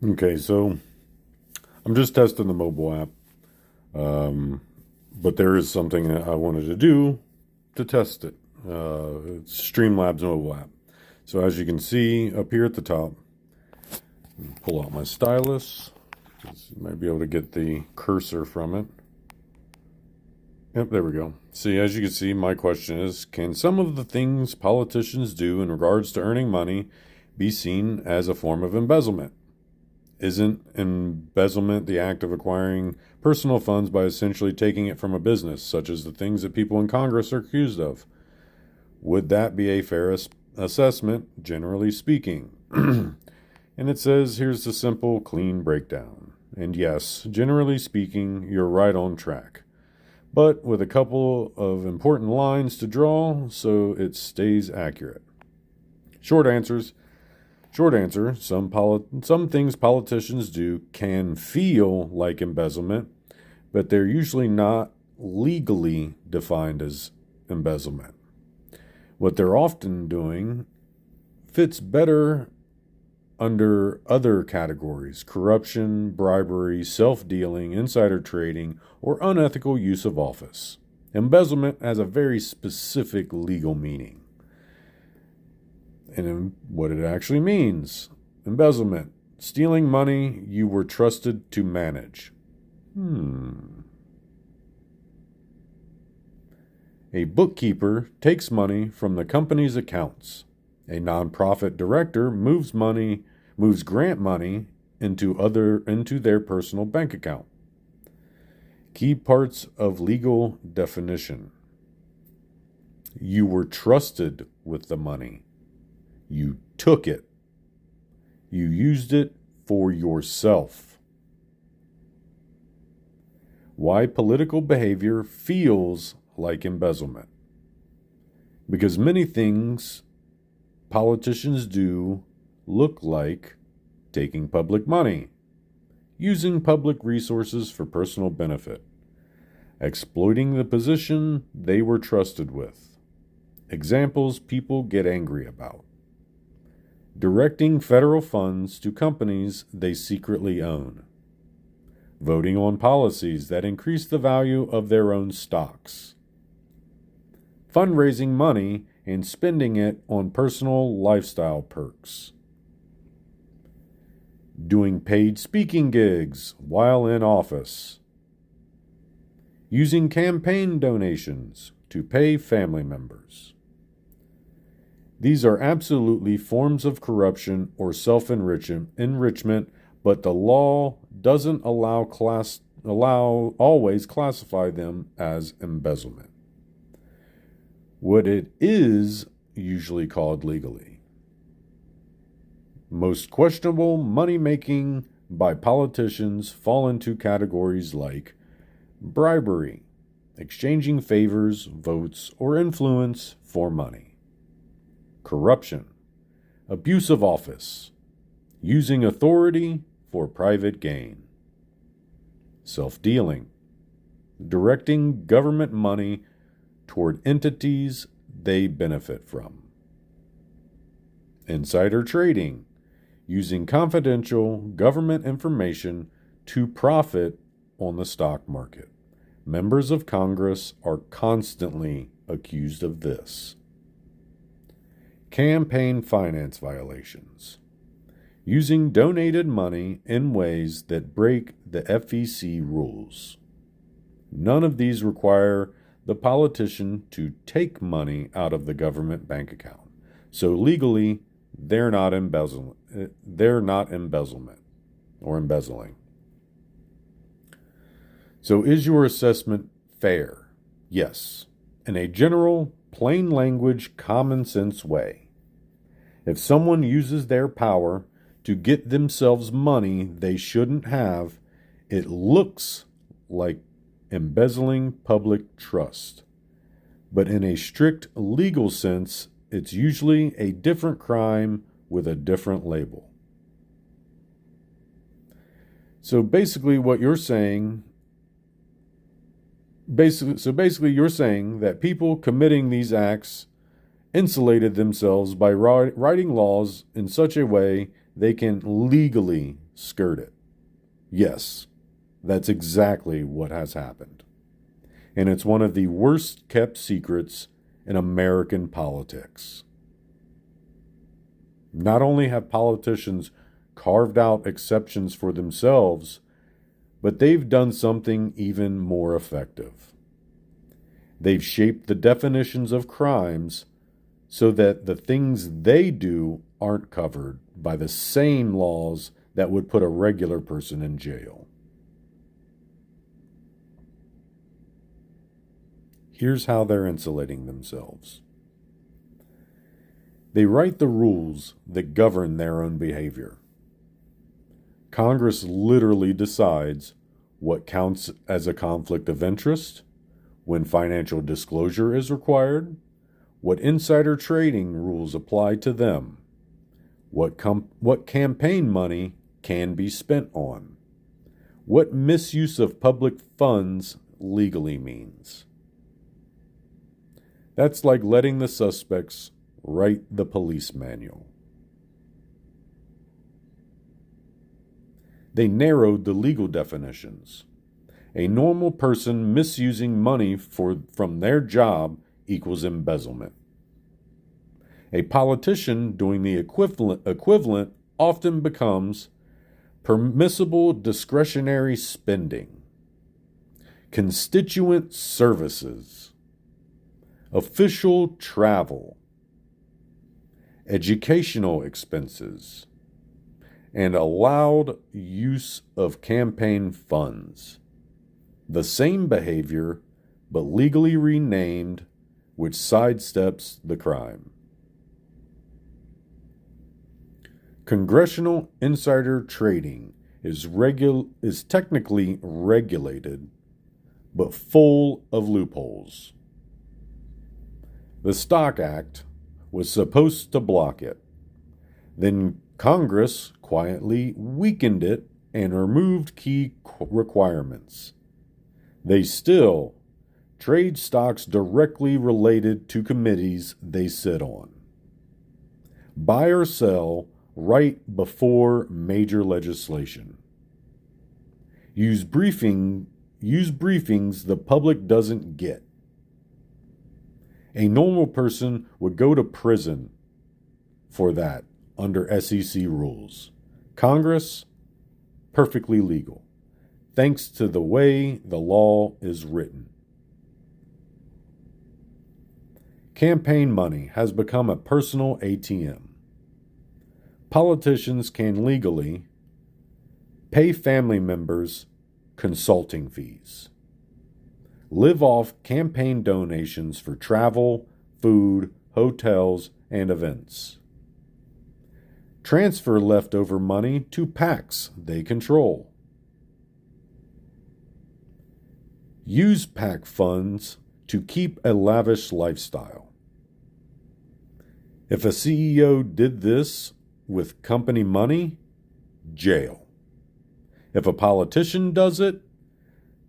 Okay, so I'm just testing the mobile app, but there is something that I wanted to do to test it. It's Streamlabs mobile app. So as you can see up here at the top, pull out my stylus. You might be able to get the cursor from it. Yep, there we go. See, as you can see, my question is, can some of the things politicians do in regards to earning money be seen as a form of embezzlement? Isn't embezzlement the act of acquiring personal funds by essentially taking it from a business, such as the things that people in Congress are accused of? Would that be a fair assessment, generally speaking? And it says, here's the simple, clean breakdown. And yes, generally speaking, you're right on track, but with a couple of important lines to draw so it stays accurate. Short answer, some things politicians do can feel like embezzlement, but they're usually not legally defined as embezzlement. What they're often doing fits better under other categories: corruption, bribery, self-dealing, insider trading, or unethical use of office. Embezzlement has a very specific legal meaning. And what it actually means: embezzlement, stealing money you were trusted to manage. A bookkeeper takes money from the company's accounts. A nonprofit director moves grant money into their personal bank account. Key parts of legal definition: you were trusted with the money. You took it. You used it for yourself. Why political behavior feels like embezzlement: because many things politicians do look like taking public money, using public resources for personal benefit, exploiting the position they were trusted with. Examples people get angry about: directing federal funds to companies they secretly own, voting on policies that increase the value of their own stocks, fundraising money and spending it on personal lifestyle perks, doing paid speaking gigs while in office, using campaign donations to pay family members. These are absolutely forms of corruption or self-enrichment, but the law doesn't always classify them as embezzlement. What it is usually called legally. Most questionable money-making by politicians fall into categories like bribery, exchanging favors, votes, or influence for money; corruption, abuse of office, using authority for private gain; self-dealing, directing government money toward entities they benefit from; insider trading, using confidential government information to profit on the stock market. Members of Congress are constantly accused of this. Campaign finance violations, using donated money in ways that break the FEC rules. None of these require the politician to take money out of the government bank account, so legally they're not embezzlement or embezzling. So is your assessment fair? Yes, in a general, plain language, common sense way. If someone uses their power to get themselves money they shouldn't have, it looks like embezzling public trust. But in a strict legal sense, it's usually a different crime with a different label. So basically what you're saying, you're saying that people committing these acts insulated themselves by writing laws in such a way they can legally skirt it. Yes, that's exactly what has happened. And it's one of the worst kept secrets in American politics. Not only have politicians carved out exceptions for themselves, but they've done something even more effective. They've shaped the definitions of crimes so that the things they do aren't covered by the same laws that would put a regular person in jail. Here's how they're insulating themselves. They write the rules that govern their own behavior. Congress literally decides what counts as a conflict of interest, when financial disclosure is required, what insider trading rules apply to them, what campaign money can be spent on, what misuse of public funds legally means. That's like letting the suspects write the police manual. They narrowed the legal definitions. A normal person misusing money from their job equals embezzlement. A politician doing the equivalent often becomes permissible discretionary spending, constituent services, official travel, educational expenses, and allowed use of campaign funds. The same behavior, but legally renamed, which sidesteps the crime. Congressional insider trading is technically regulated, but full of loopholes. The Stock Act was supposed to block it. Then Congress quietly weakened it and removed key requirements. They still trade stocks directly related to committees they sit on. Buy or sell right before major legislation. Use briefings the public doesn't get. A normal person would go to prison for that under SEC rules. Congress, perfectly legal, thanks to the way the law is written. Campaign money has become a personal ATM. Politicians can legally pay family members consulting fees, live off campaign donations for travel, food, hotels, and events, transfer leftover money to PACs they control, use PAC funds to keep a lavish lifestyle. If a CEO did this with company money, jail. If a politician does it,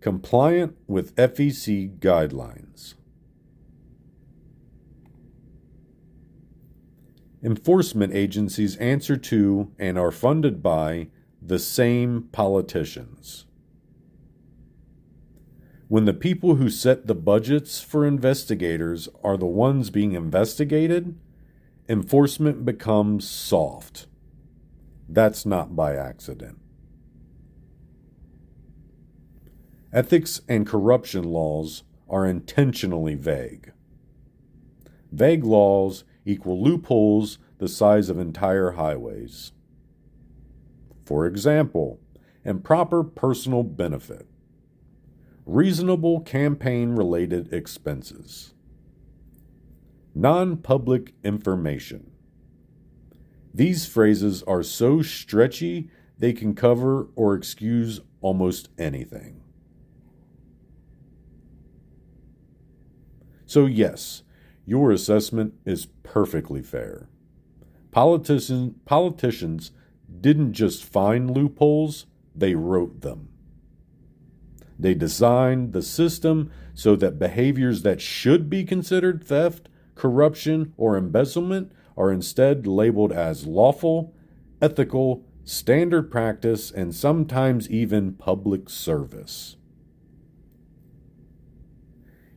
compliant with FEC guidelines. Enforcement agencies answer to and are funded by the same politicians. When the people who set the budgets for investigators are the ones being investigated, enforcement becomes soft. That's not by accident. Ethics and corruption laws are intentionally vague. Vague laws equal loopholes the size of entire highways. For example, improper personal benefit, reasonable campaign-related expenses, non-public information. These phrases are so stretchy they can cover or excuse almost anything. So yes, your assessment is perfectly fair. Politicians didn't just find loopholes, they wrote them. They designed the system so that behaviors that should be considered theft, corruption, or embezzlement are instead labeled as lawful, ethical, standard practice, and sometimes even public service.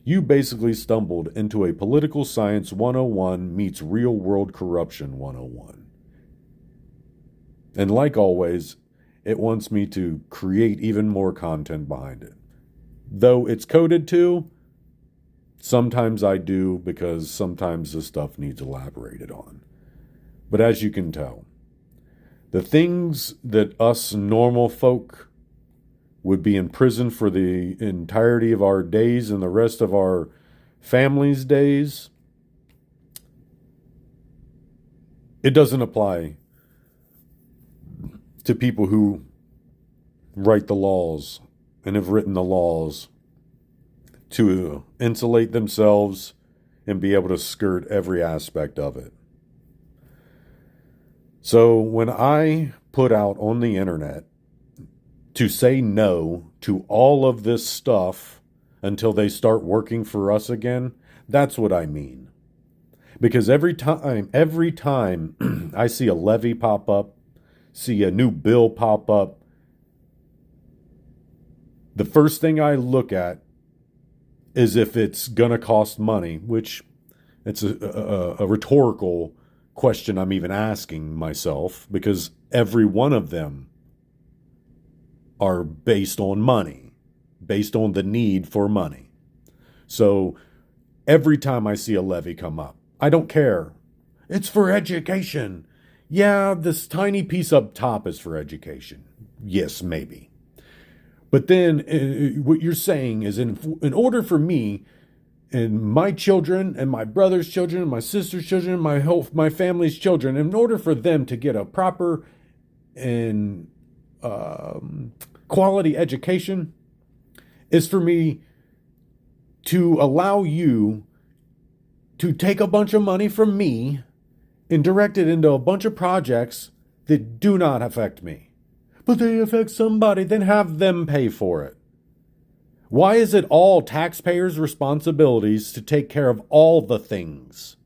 You basically stumbled into a political science 101 meets real world corruption 101. And like always, it wants me to create even more content behind it. Though it's coded to, sometimes I do because sometimes the stuff needs elaborated on. But as you can tell, the things that us normal folk would be in prison for the entirety of our days and the rest of our families' days, it doesn't apply to people who write the laws and have written the laws to insulate themselves and be able to skirt every aspect of it. So when I put out on the internet to say no to all of this stuff until they start working for us again, that's what I mean. Because every time I see a levy pop up, see a new bill pop up, the first thing I look at is if it's going to cost money, which it's a rhetorical question I'm even asking myself, because every one of them are based on money, based on the need for money. So every time I see a levy come up, I don't care. It's for education. Yeah, this tiny piece up top is for education. Yes, maybe. But then what you're saying is in order for me and my children and my brother's children and my sister's children and my family's children, in order for them to get a proper and quality education, is for me to allow you to take a bunch of money from me and direct it into a bunch of projects that do not affect me. But they affect somebody, then have them pay for it. Why is it all taxpayers' responsibilities to take care of all the things?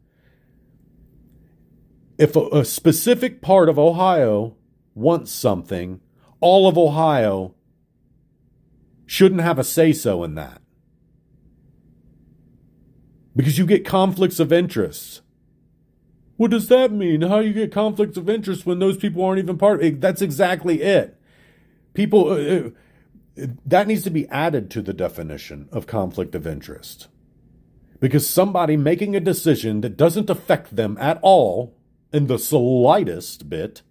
If a specific part of Ohio wants something, all of Ohio shouldn't have a say-so in that. Because you get conflicts of interest. What does that mean? How you get conflicts of interest when those people aren't even part of it? That's exactly it. People, that needs to be added to the definition of conflict of interest. Because somebody making a decision that doesn't affect them at all, in the slightest bit,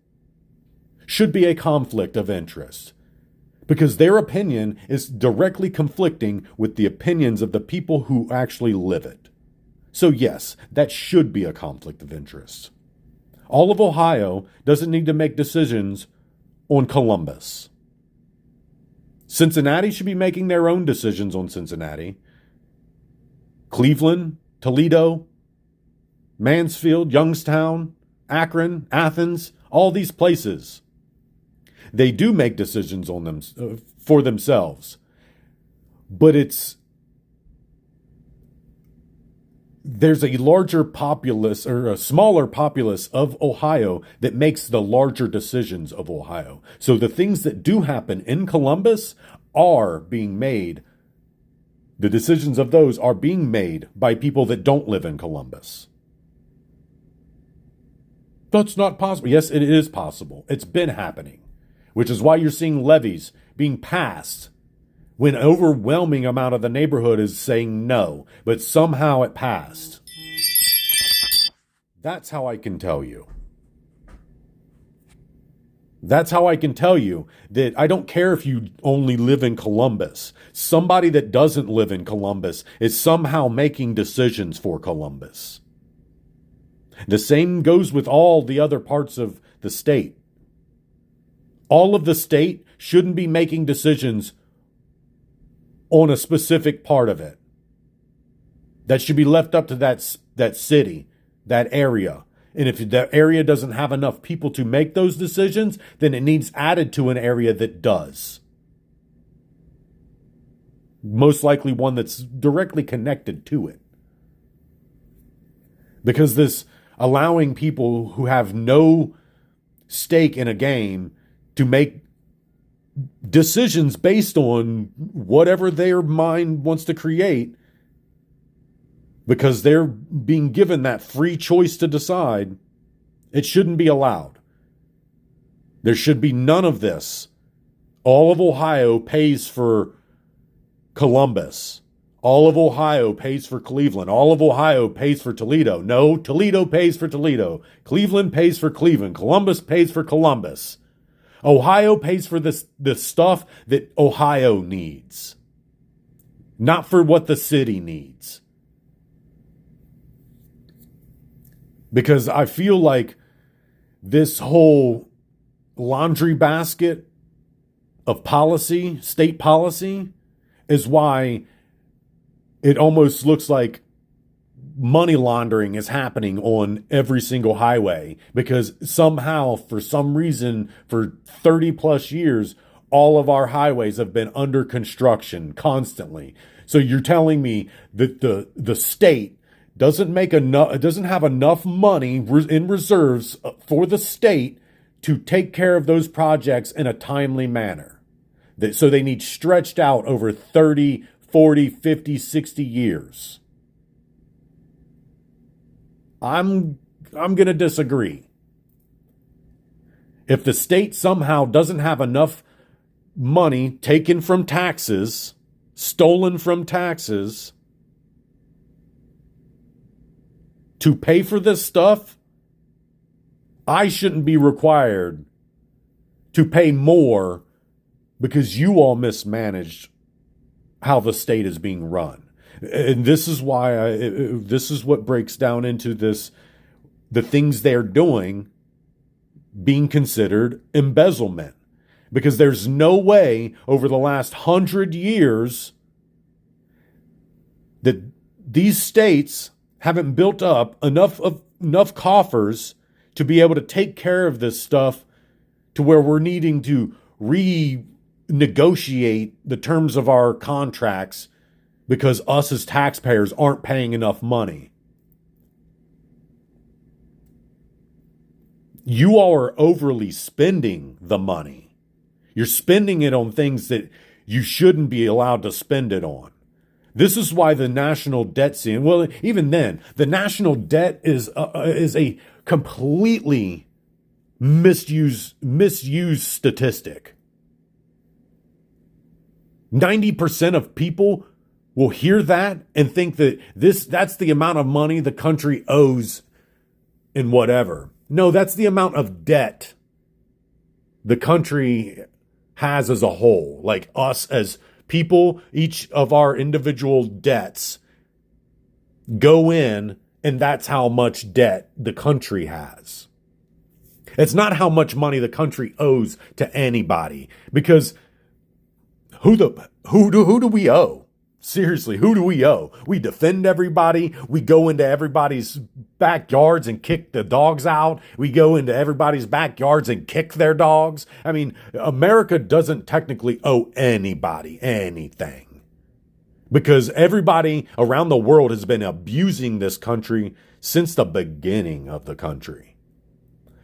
should be a conflict of interest. Because their opinion is directly conflicting with the opinions of the people who actually live it. So yes, that should be a conflict of interest. All of Ohio doesn't need to make decisions on Columbus. Cincinnati should be making their own decisions on Cincinnati. Cleveland, Toledo, Mansfield, Youngstown, Akron, Athens, all these places. They do make decisions on them for themselves. But there's a larger populace or a smaller populace of Ohio that makes the larger decisions of Ohio. So the things that do happen in Columbus are being made, the decisions of those are being made by people that don't live in Columbus. That's not possible. Yes, it is possible. It's been happening, which is why you're seeing levies being passed when an overwhelming amount of the neighborhood is saying no, but somehow it passed. That's how I can tell you. That's how I can tell you that I don't care if you only live in Columbus. Somebody that doesn't live in Columbus is somehow making decisions for Columbus. The same goes with all the other parts of the state. All of the state shouldn't be making decisions on a specific part of it. That should be left up to that city, that area. And if that area doesn't have enough people to make those decisions, then it needs added to an area that does. Most likely one that's directly connected to it. Because this allowing people who have no stake in a game to make decisions based on whatever their mind wants to create, because they're being given that free choice to decide, it shouldn't be allowed. There should be none of this. All of Ohio pays for Columbus. All of Ohio pays for Cleveland. All of Ohio pays for Toledo. No, Toledo pays for Toledo. Cleveland pays for Cleveland. Columbus pays for Columbus. Ohio pays for the stuff that Ohio needs, not for what the city needs. Because I feel like this whole laundry basket of policy, state policy, is why it almost looks like money laundering is happening on every single highway, because somehow, for some reason, for 30 plus years, all of our highways have been under construction constantly. So you're telling me that the state doesn't have enough money in reserves for the state to take care of those projects in a timely manner. So they need stretched out over 30, 40, 50, 60 years. I'm going to disagree. If the state somehow doesn't have enough money taken from taxes, stolen from taxes, to pay for this stuff, I shouldn't be required to pay more because you all mismanaged how the state is being run. And this is why this is what breaks down into this, the things they're doing being considered embezzlement. Because there's no way over the last 100 years that these states haven't built up enough coffers to be able to take care of this stuff to where we're needing to renegotiate the terms of our contracts because us as taxpayers aren't paying enough money. You all are overly spending the money. You're spending it on things that you shouldn't be allowed to spend it on. This is why the national debt ceiling, well, even then, the national debt is a completely misused statistic. 90% of people will hear that and think that that's the amount of money the country owes in whatever. No, that's the amount of debt the country has as a whole. Like us as people, each of our individual debts go in, and that's how much debt the country has. It's not how much money the country owes to anybody, because who do we owe? Seriously, who do we owe? We defend everybody. We go into everybody's backyards and kick the dogs out. We go into everybody's backyards and kick their dogs. I mean, America doesn't technically owe anybody anything, because everybody around the world has been abusing this country since the beginning of the country.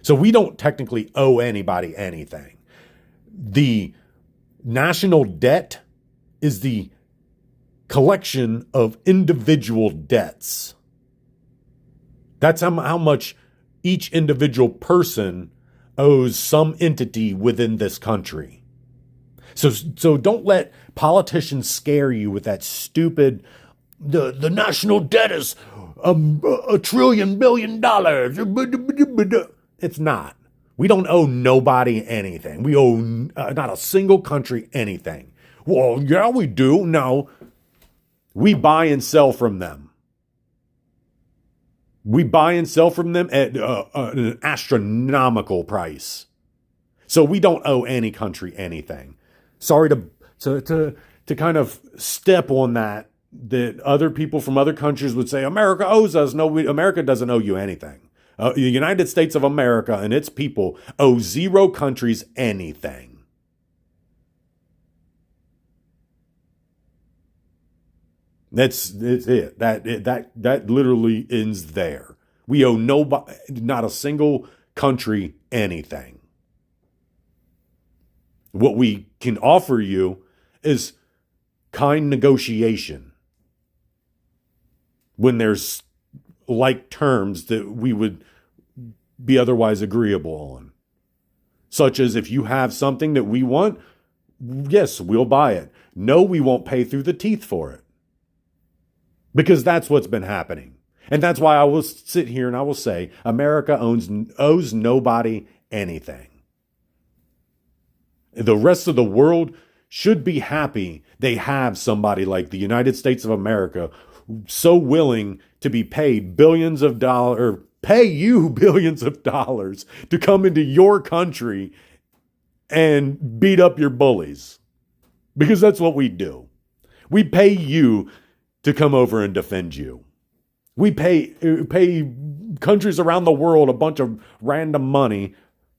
So we don't technically owe anybody anything. The national debt is the collection of individual debts. That's how much each individual person owes some entity within this country. So don't let politicians scare you with that stupid, the national debt is $1 trillion billion. It's not. We don't owe nobody anything. We owe not a single country anything. Well, yeah, we do. No. We buy and sell from them. We buy and sell from them at an astronomical price. So we don't owe any country anything. Sorry to kind of step on that other people from other countries would say, America owes us. No, America doesn't owe you anything. The United States of America and its people owe 0 countries anything. That's it. That literally ends there. We owe nobody, not a single country, anything. What we can offer you is kind negotiation when there's like terms that we would be otherwise agreeable on. Such as if you have something that we want, yes, we'll buy it. No, we won't pay through the teeth for it. Because that's what's been happening. And that's why I will sit here and I will say America owes nobody anything. The rest of the world should be happy they have somebody like the United States of America so willing to be paid billions of dollars, or pay you billions of dollars to come into your country and beat up your bullies. Because that's what we do. We pay you to come over and defend you. We pay countries around the world a bunch of random money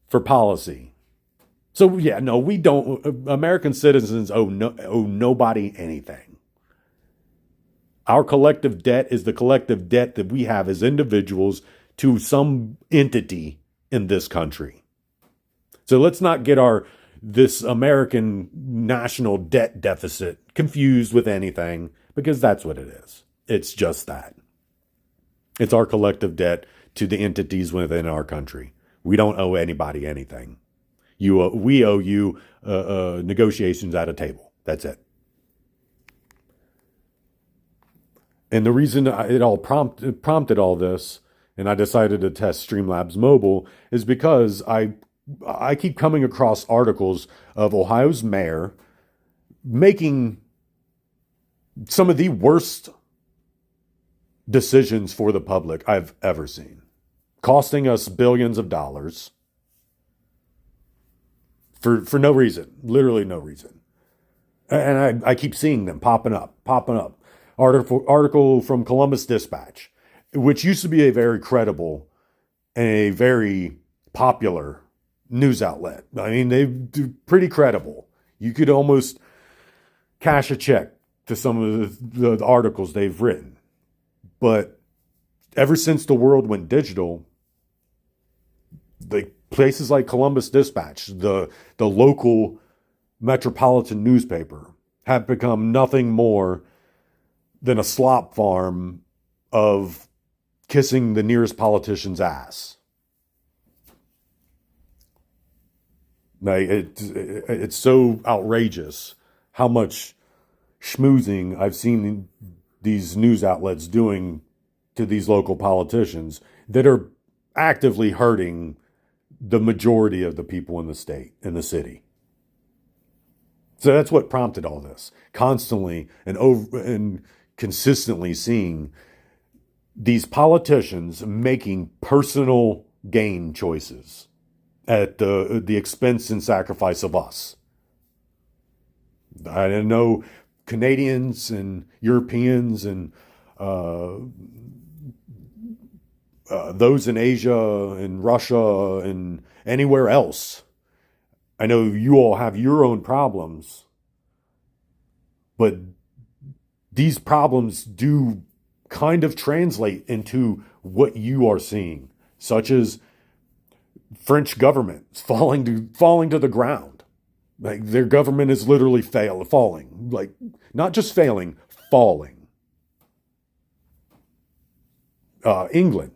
for policy. So yeah, no, we don't. American citizens owe nobody anything. Our collective debt is the collective debt that we have as individuals to some entity in this country. So let's not get this American national debt deficit confused with anything, because that's what it is. It's just that. It's our collective debt to the entities within our country. We don't owe anybody anything. We owe you negotiations at a table. That's it. And the reason it all prompted all this, and I decided to test Streamlabs Mobile, is because I keep coming across articles of Ohio's mayor making some of the worst decisions for the public I've ever seen, costing us billions of dollars for no reason, literally no reason. And I keep seeing them popping up. Article from Columbus Dispatch, which used to be a very credible and a very popular news outlet. I mean, they're pretty credible. You could almost cash a check to some of the articles they've written. But ever since the world went digital, the places like Columbus Dispatch, the local metropolitan newspaper, have become nothing more than a slop farm of kissing the nearest politician's ass. Like, it's so outrageous how much schmoozing I've seen these news outlets doing to these local politicians that are actively hurting the majority of the people in the state, in the city. So that's what prompted all this. Constantly and consistently seeing these politicians making personal gain choices at the expense and sacrifice of us. I know Canadians and Europeans and those in Asia and Russia and anywhere else. I know you all have your own problems, but these problems do kind of translate into what you are seeing, such as French government falling to the ground. Like, their government is literally falling. Like, not just failing, falling. England,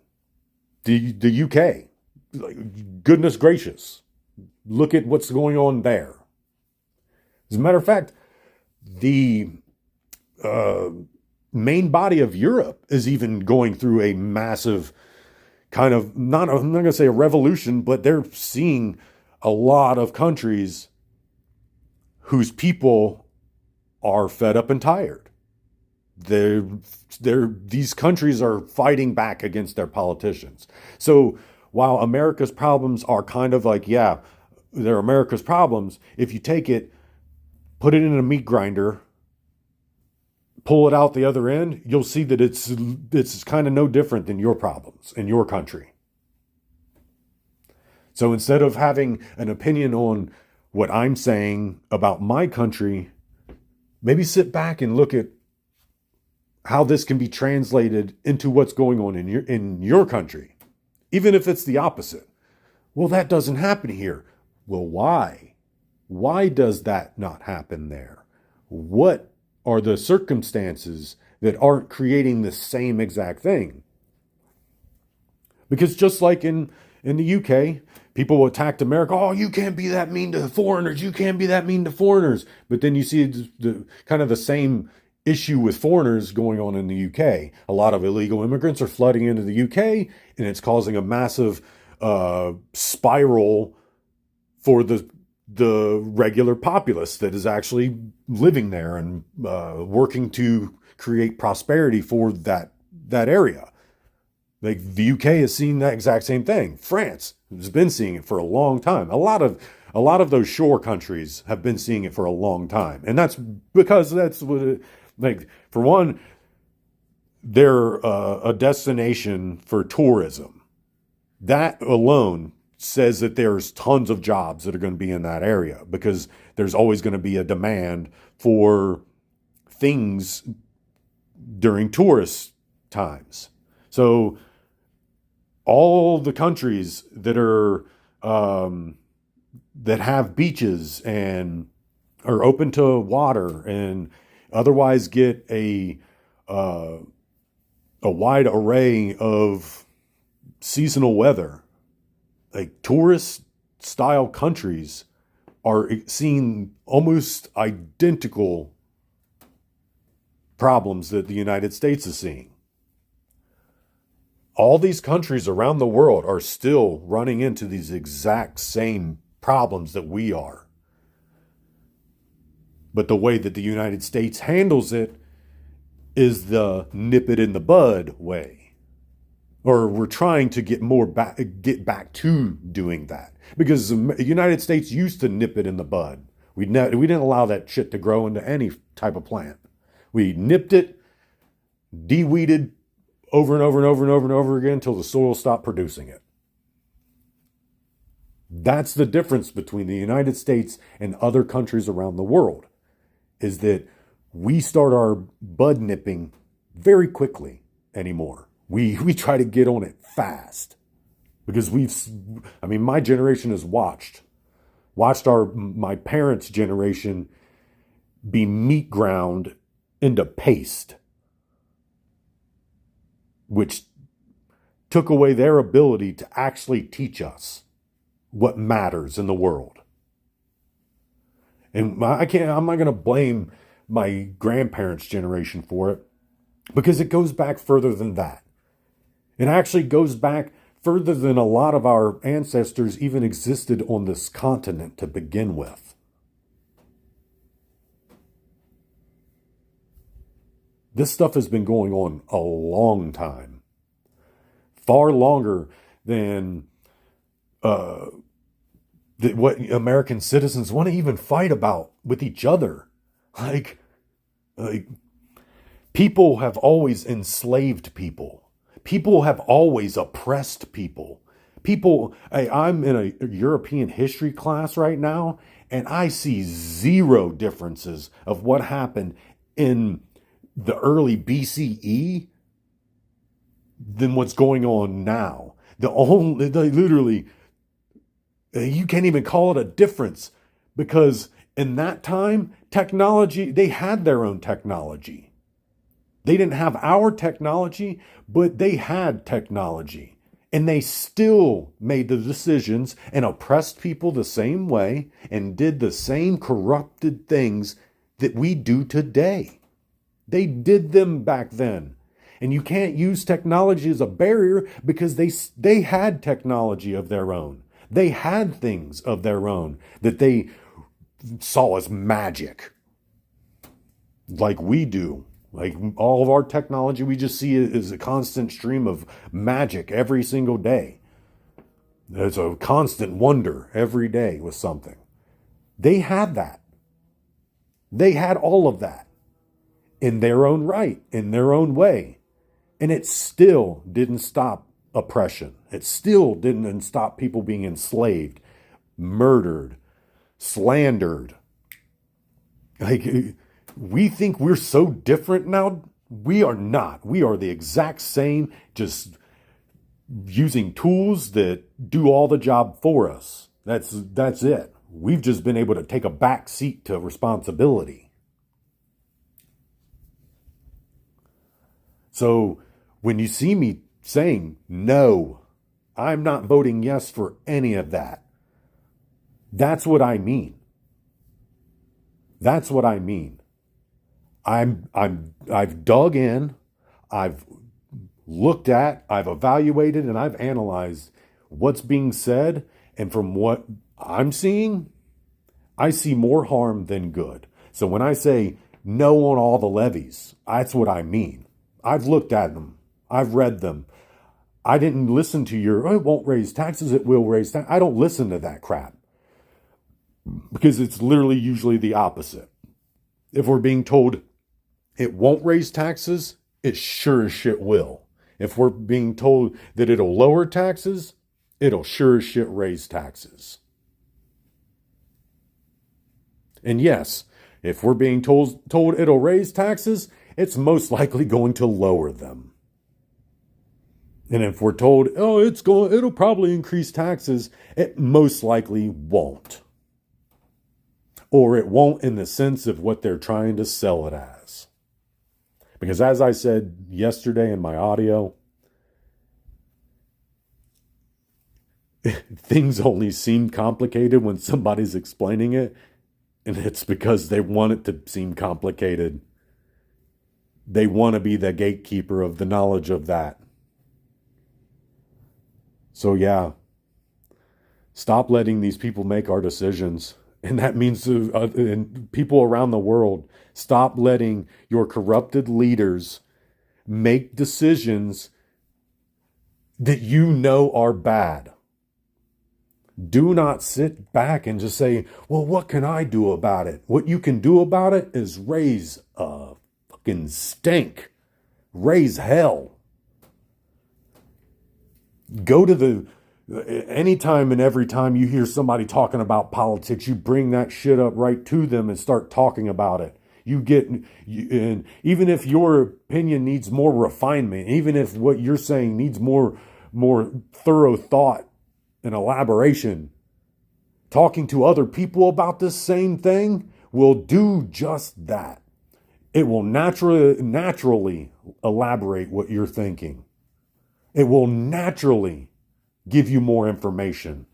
the UK, like, goodness gracious, look at what's going on there. As a matter of fact, the main body of Europe is even going through a massive kind of, I'm not going to say a revolution, but they're seeing a lot of countries whose people are fed up and tired. These countries are fighting back against their politicians. So while America's problems are kind of like, yeah, they're America's problems, if you take it, put it in a meat grinder, pull it out the other end, you'll see that it's kind of no different than your problems in your country. So instead of having an opinion on what I'm saying about my country, maybe sit back and look at how this can be translated into what's going on in your country, even if it's the opposite. Well, that doesn't happen here. Well, why? Why does that not happen there? What are the circumstances that aren't creating the same exact thing? Because just like in the UK, people attacked America. Oh, you can't be that mean to foreigners. You can't be that mean to foreigners. But then you see the kind of the same issue with foreigners going on in the UK. A lot of illegal immigrants are flooding into the UK, and it's causing a massive spiral for the regular populace that is actually living there and working to create prosperity for that area. Like the UK has seen that exact same thing. France has been seeing it for a long time. A lot of those shore countries have been seeing it for a long time, and that's because that's what it, like. For one, they're a destination for tourism. That alone says that there's tons of jobs that are going to be in that area because there's always going to be a demand for things during tourist times. So all the countries that are that have beaches and are open to water and otherwise get a wide array of seasonal weather, like tourist style countries are seeing almost identical problems that the United States is seeing. All these countries around the world are still running into these exact same problems that we are. But the way that the United States handles it is the nip it in the bud way. Or we're trying to get back to doing that. Because the United States used to nip it in the bud. We didn't allow that shit to grow into any type of plant. We nipped it, de-weeded over and over and over and over and over again until the soil stopped producing it. That's the difference between the United States and other countries around the world, is that we start our bud nipping very quickly anymore. We try to get on it fast because my generation has watched my parents' generation be meat ground into paste, which took away their ability to actually teach us what matters in the world. And I'm not going to blame my grandparents' generation for it because it goes back further than that. It actually goes back further than a lot of our ancestors even existed on this continent to begin with. This stuff has been going on a long time. Far longer than what American citizens want to even fight about with each other. Like people have always enslaved people. People have always oppressed people. I'm in a European history class right now, and I see zero differences of what happened in the early BCE than what's going on now. Literally, you can't even call it a difference because in that time, technology, they had their own technology. They didn't have our technology, but they had technology. And they still made the decisions and oppressed people the same way and did the same corrupted things that we do today. They did them back then. And you can't use technology as a barrier because they had technology of their own. They had things of their own that they saw as magic, like we do. Like all of our technology, we just see it as a constant stream of magic every single day. There's a constant wonder every day with something. They had that. They had all of that in their own right, in their own way. And it still didn't stop oppression. It still didn't stop people being enslaved, murdered, slandered. Like, we think we're so different now. We are not. We are the exact same, just using tools that do all the job for us. That's it. We've just been able to take a back seat to responsibility. So when you see me saying, no, I'm not voting yes for any of that, that's what I mean. That's what I mean. I've dug in, I've looked at, I've evaluated, and I've analyzed what's being said, and from what I'm seeing, I see more harm than good. So when I say no on all the levies, that's what I mean. I've looked at them. I've read them. I didn't listen to your, oh, it won't raise taxes, it will raise taxes. I don't listen to that crap. Because it's literally usually the opposite. If we're being told it won't raise taxes, it sure as shit will. If we're being told that it'll lower taxes, it'll sure as shit raise taxes. And yes, if we're being told it'll raise taxes, it's most likely going to lower them. And if we're told, oh, it'll probably increase taxes, it most likely won't. Or it won't in the sense of what they're trying to sell it as. Because as I said yesterday in my audio, things only seem complicated when somebody's explaining it, and it's because they want it to seem complicated. They want to be the gatekeeper of the knowledge of that. So yeah, stop letting these people make our decisions. And that means and people around the world, stop letting your corrupted leaders make decisions that you know are bad. Do not sit back and just say, well, what can I do about it? What you can do about it is raise a fucking stink. Raise hell. Go to anytime and every time you hear somebody talking about politics, you bring that shit up right to them and start talking about it. And even if your opinion needs more refinement, even if what you're saying needs more thorough thought and elaboration, talking to other people about this same thing will do just that. It will naturally elaborate what you're thinking. It will naturally give you more information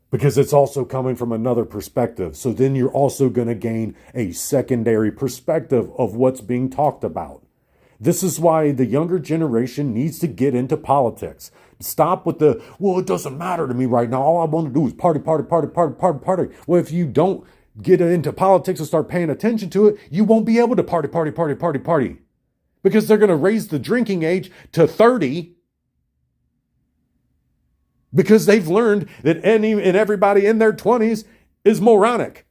because it's also coming from another perspective. So then you're also going to gain a secondary perspective of what's being talked about. This is why the younger generation needs to get into politics. Stop with the, well, it doesn't matter to me right now. All I want to do is party. Well, if you don't get into politics and start paying attention to it, you won't be able to party. Because they're going to raise the drinking age to 30 because they've learned that any and everybody in their 20s is moronic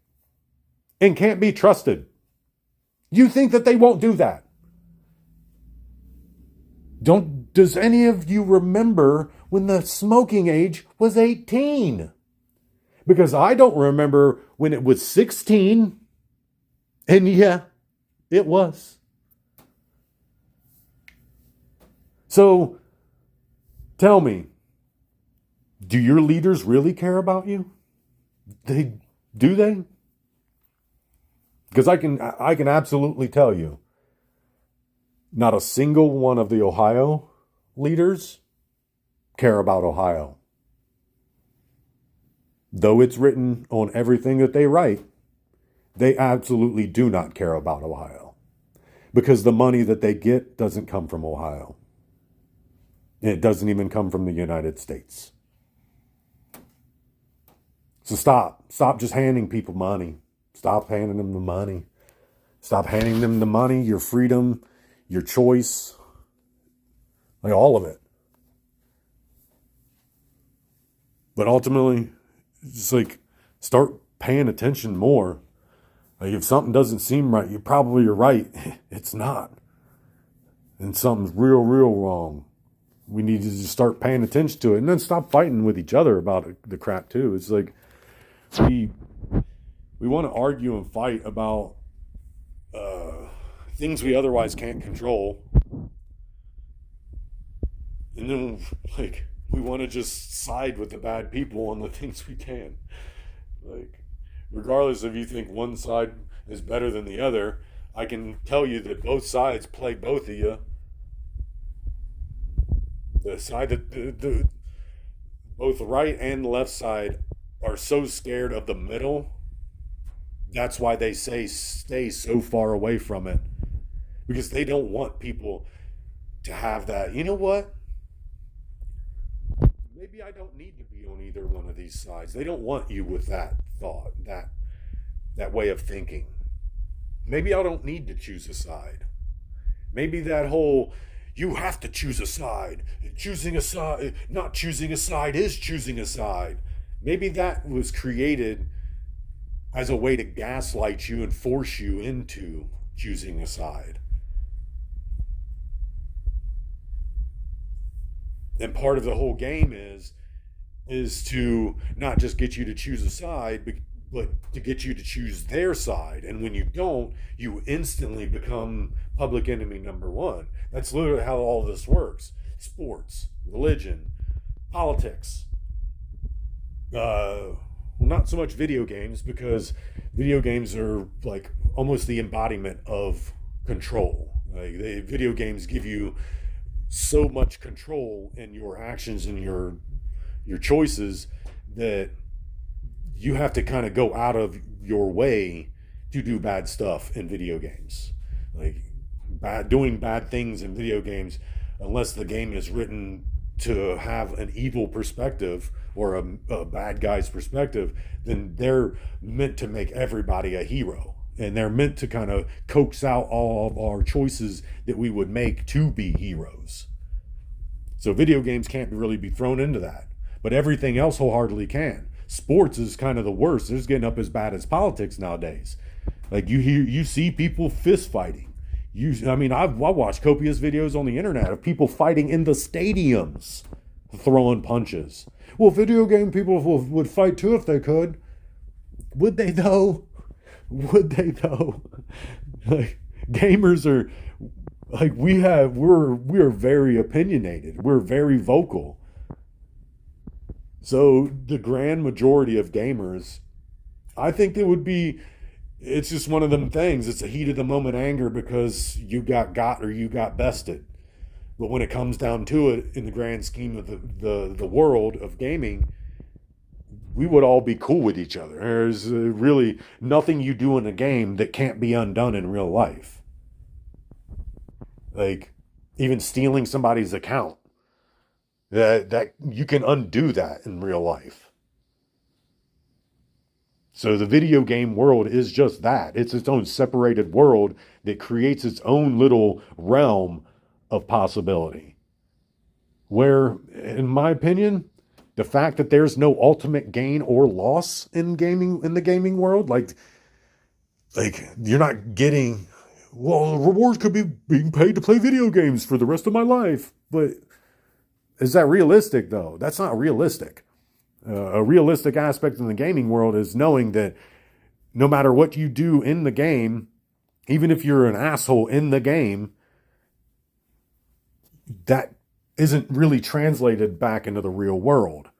and can't be trusted. You think that they won't do that? Does any of you remember when the smoking age was 18? Because I don't remember when it was 16. And yeah, it was. So tell me, do your leaders really care about you? Do they? Because I can absolutely tell you, not a single one of the Ohio leaders care about Ohio. Though it's written on everything that they write, they absolutely do not care about Ohio. Because the money that they get doesn't come from Ohio. And it doesn't even come from the United States. So stop just handing people money. Stop handing them the money. Stop handing them the money, your freedom, your choice, like all of it. But ultimately, just like start paying attention more. Like if something doesn't seem right, you're probably right. It's not. And something's real wrong. We need to just start paying attention to it and then stop fighting with each other about the crap too. It's like we want to argue and fight about things we otherwise can't control. And then like we want to just side with the bad people on the things we can. Like regardless if you think one side is better than the other, I can tell you that both sides play both of you. The side that both the right and the left side are so scared of the middle. That's why they say stay so far away from it, because they don't want people to have that. You know what? Maybe I don't need to be on either one of these sides. They don't want you with that thought, that way of thinking. Maybe I don't need to choose a side. Maybe that whole you have to choose a side, choosing a side, not choosing a side is choosing a side. Maybe that was created as a way to gaslight you and force you into choosing a side. And part of the whole game is to not just get you to choose a side, but to get you to choose their side. And when you don't, you instantly become public enemy number one. That's literally how all this works. Sports, religion, politics. Not so much video games, because video games are like almost the embodiment of control. Like video games give you so much control in your actions and your choices that you have to kind of go out of your way to do bad stuff in video games. Like doing bad things in video games, unless the game is written to have an evil perspective or a bad guy's perspective, then they're meant to make everybody a hero. And they're meant to kind of coax out all of our choices that we would make to be heroes. So video games can't really be thrown into that. But everything else wholeheartedly can. Sports is kind of the worst. It's getting up as bad as politics nowadays. Like you see people fist fighting. I watched copious videos on the internet of people fighting in the stadiums, throwing punches. Well, video game people would fight too if they could. Would they though? Would they though? Like, gamers are like we're very opinionated. We're very vocal. So the grand majority of gamers, I think it's just one of them things. It's a heat of the moment anger because you got or you got bested. But when it comes down to it, in the grand scheme of the world of gaming, we would all be cool with each other. There's really nothing you do in a game that can't be undone in real life. Like even stealing somebody's account. That you can undo that in real life. So the video game world is just that. It's its own separated world that creates its own little realm of possibility. Where, in my opinion, the fact that there's no ultimate gain or loss in the gaming world, like you're not getting, well, rewards could be being paid to play video games for the rest of my life. But is that realistic, though? That's not realistic. A realistic aspect in the gaming world is knowing that no matter what you do in the game, even if you're an asshole in the game, that isn't really translated back into the real world.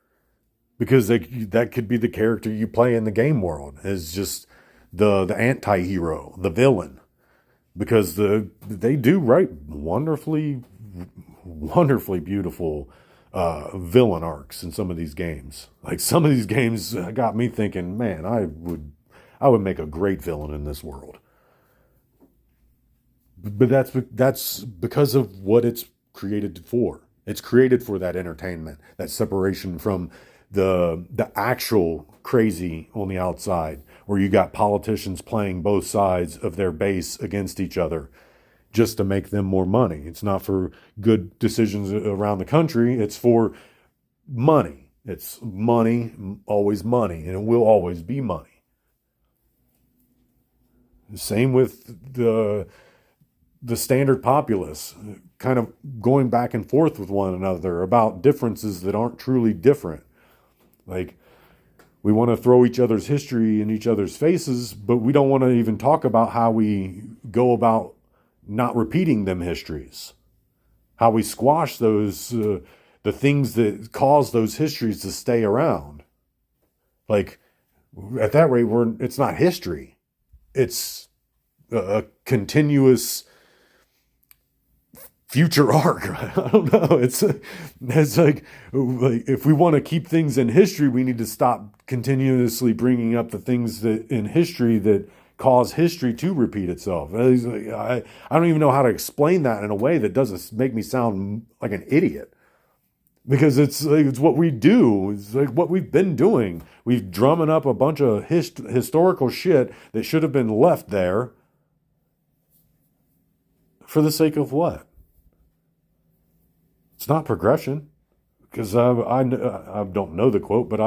Because that could be the character you play in the game world, is just the anti-hero, the villain. Because they do write wonderfully beautiful villain arcs in some of these games. Like some of these games got me thinking, man, I would make a great villain in this world. But that's because of what it's created for. It's created for that entertainment, that separation from the actual crazy on the outside, where you got politicians playing both sides of their base against each other just to make them more money. It's not for good decisions around the country. It's for money. It's money, always money, and it will always be money. Same with the standard populace, kind of going back and forth with one another about differences that aren't truly different. Like, we want to throw each other's history in each other's faces, but we don't want to even talk about how we go about not repeating them histories. How we squash those, the things that cause those histories to stay around. Like, At that rate, it's not history. It's a continuous future arc. I don't know. It's like if we want to keep things in history, we need to stop continuously bringing up the things that in history that cause history to repeat itself. I don't even know how to explain that in a way that doesn't make me sound like an idiot. Because it's what we do. It's like what we've been doing. We've drumming up a bunch of historical shit that should have been left there. For the sake of what? It's not progression. Because I don't know the quote, but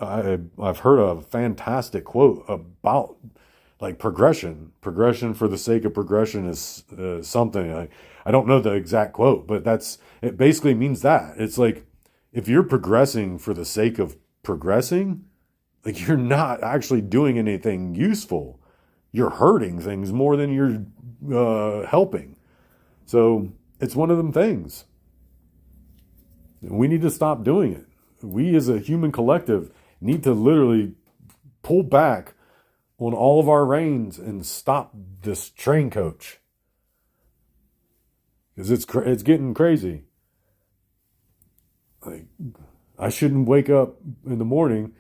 I've heard a fantastic quote about like progression. Progression for the sake of progression is something. I don't know the exact quote, but it basically means that. It's like, if you're progressing for the sake of progressing, like you're not actually doing anything useful. You're hurting things more than you're helping. So it's one of them things. We need to stop doing it. We as a human collective need to literally pull back on all of our reins and stop this train coach. Because it's getting crazy. Like, I shouldn't wake up in the morning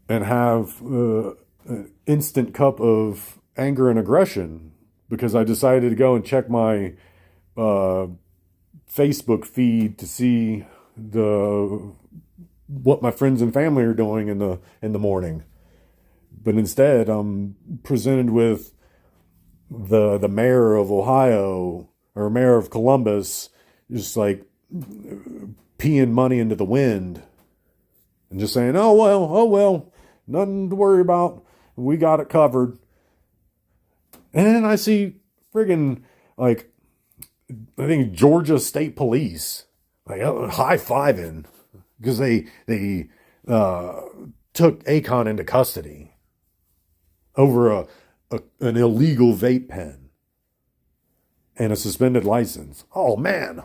and have an instant cup of anger and aggression because I decided to go and check my Facebook feed to see what my friends and family are doing in the morning. But instead, I'm presented with the mayor of Ohio or mayor of Columbus just like peeing money into the wind and just saying, oh well, nothing to worry about. We got it covered. And then I see friggin' like, I think Georgia State Police like high-fiving because they took Akon into custody over an illegal vape pen and a suspended license. Oh man,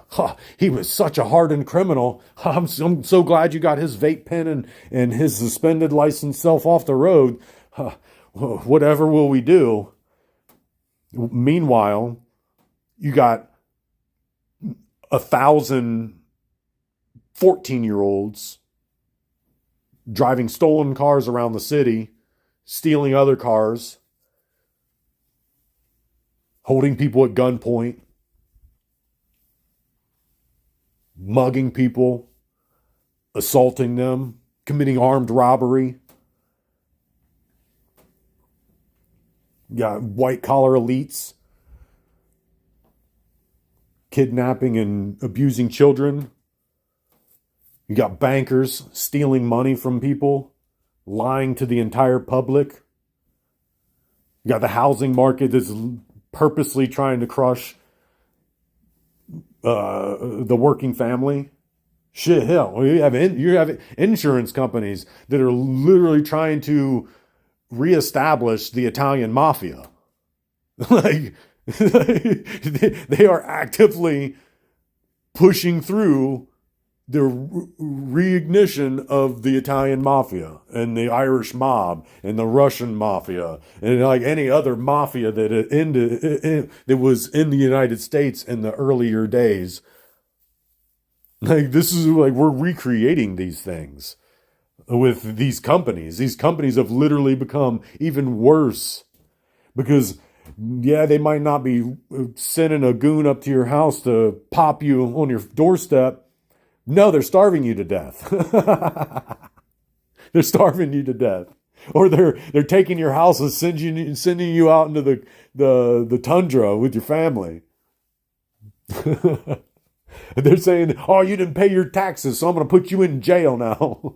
he was such a hardened criminal. I'm so glad you got his vape pen and his suspended license self off the road. Whatever will we do? Meanwhile, you got 1,000 14-year-olds driving stolen cars around the city, stealing other cars, holding people at gunpoint, mugging people, assaulting them, committing armed robbery. You got white-collar elites kidnapping and abusing children. You got bankers stealing money from people, lying to the entire public. You got the housing market that's purposely trying to crush the working family. Shit, hell, you have insurance companies that are literally trying to reestablish the Italian mafia. Like, they are actively pushing through the reignition of the Italian mafia and the Irish mob and the Russian mafia and like any other mafia that was in the United States in the earlier days. Like, this is like, we're recreating these things with these companies. These companies have literally become even worse because, yeah, they might not be sending a goon up to your house to pop you on your doorstep. No, they're starving you to death. They're starving you to death. Or they're taking your house and sending you out into the tundra with your family. They're saying, oh, you didn't pay your taxes, so I'm going to put you in jail now.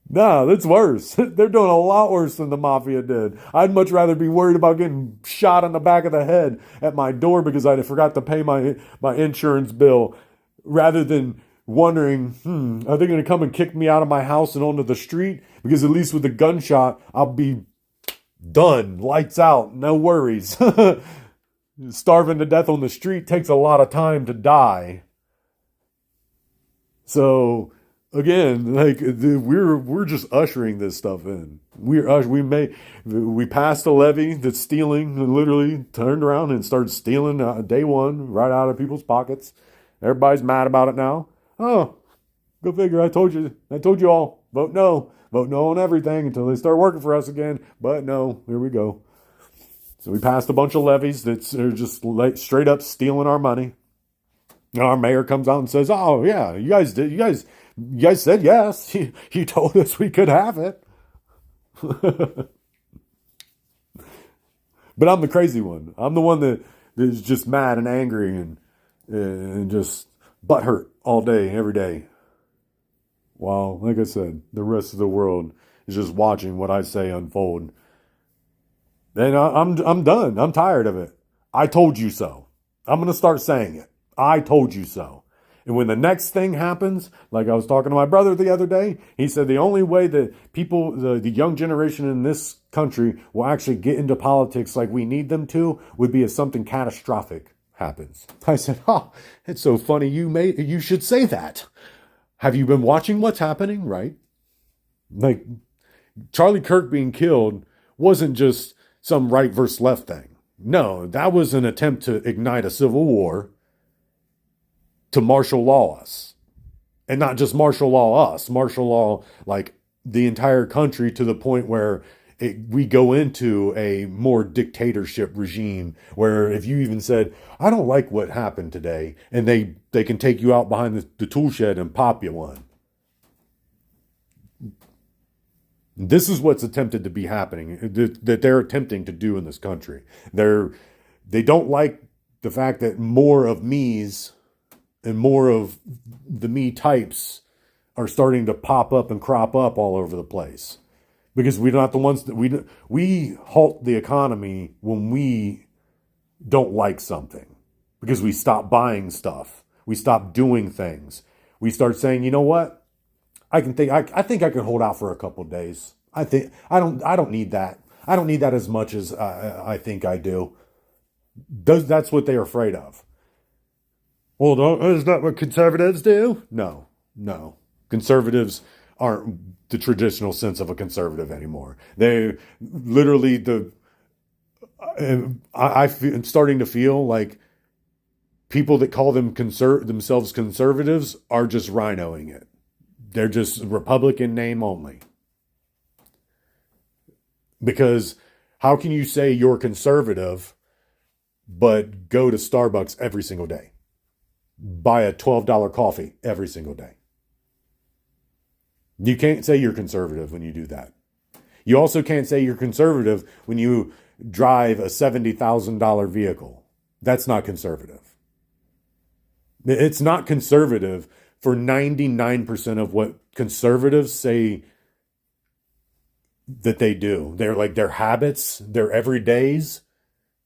No, that's worse. They're doing a lot worse than the mafia did. I'd much rather be worried about getting shot on the back of the head at my door because I forgot to pay my insurance bill, rather than wondering, are they going to come and kick me out of my house and onto the street? Because at least with a gunshot, I'll be done. Lights out. No worries. Starving to death on the street takes a lot of time to die. So Again, like we're just ushering this stuff in. We passed a levy that's stealing, and literally turned around and started stealing day one right out of people's pockets. Everybody's mad about it now. Oh, go figure. I told you all. Vote no on everything until they start working for us again. But no, here we go. So we passed a bunch of levies that are just like straight up stealing our money. And our mayor comes out and says, "Oh yeah, you guys said yes. You told us we could have it." But I'm the crazy one. I'm the one that is just mad and angry and just butthurt all day, every day. While, like I said, the rest of the world is just watching what I say unfold. And I'm done. I'm tired of it. I told you so. I'm gonna start saying it. I told you so. And when the next thing happens, like I was talking to my brother the other day, he said the only way that people, the young generation in this country will actually get into politics like we need them to would be if something catastrophic happens. I said, "Oh, it's so funny you should say that. Have you been watching what's happening, right? Like Charlie Kirk being killed wasn't just some right versus left thing. No, that was an attempt to ignite a civil war to martial law us. And not just martial law us, martial law like the entire country to the point where we go into a more dictatorship regime where if you even said, I don't like what happened today, and they can take you out behind the tool shed and pop you one. This is what's attempted to be happening, that they're attempting to do in this country. They don't like the fact that more of me's and more of the me types are starting to pop up and crop up all over the place. Because we're not the ones that we halt the economy when we don't like something. Because we stop buying stuff. We stop doing things. We start saying, you know what? I think I can hold out for a couple of days. I don't need that. I don't need that as much as I think I do. That's what they're afraid of. Well, is that what conservatives do? No. Conservatives aren't the traditional sense of a conservative anymore. They literally I'm starting to feel like people that call themselves conservatives are just rhinoing it. They're just Republican name only. Because how can you say you're conservative but go to Starbucks every single day? Buy a $12 coffee every single day. You can't say you're conservative when you do that. You also can't say you're conservative when you drive a $70,000 vehicle. That's not conservative. It's not conservative for 99% of what conservatives say that they do. They're like their habits, their everydays.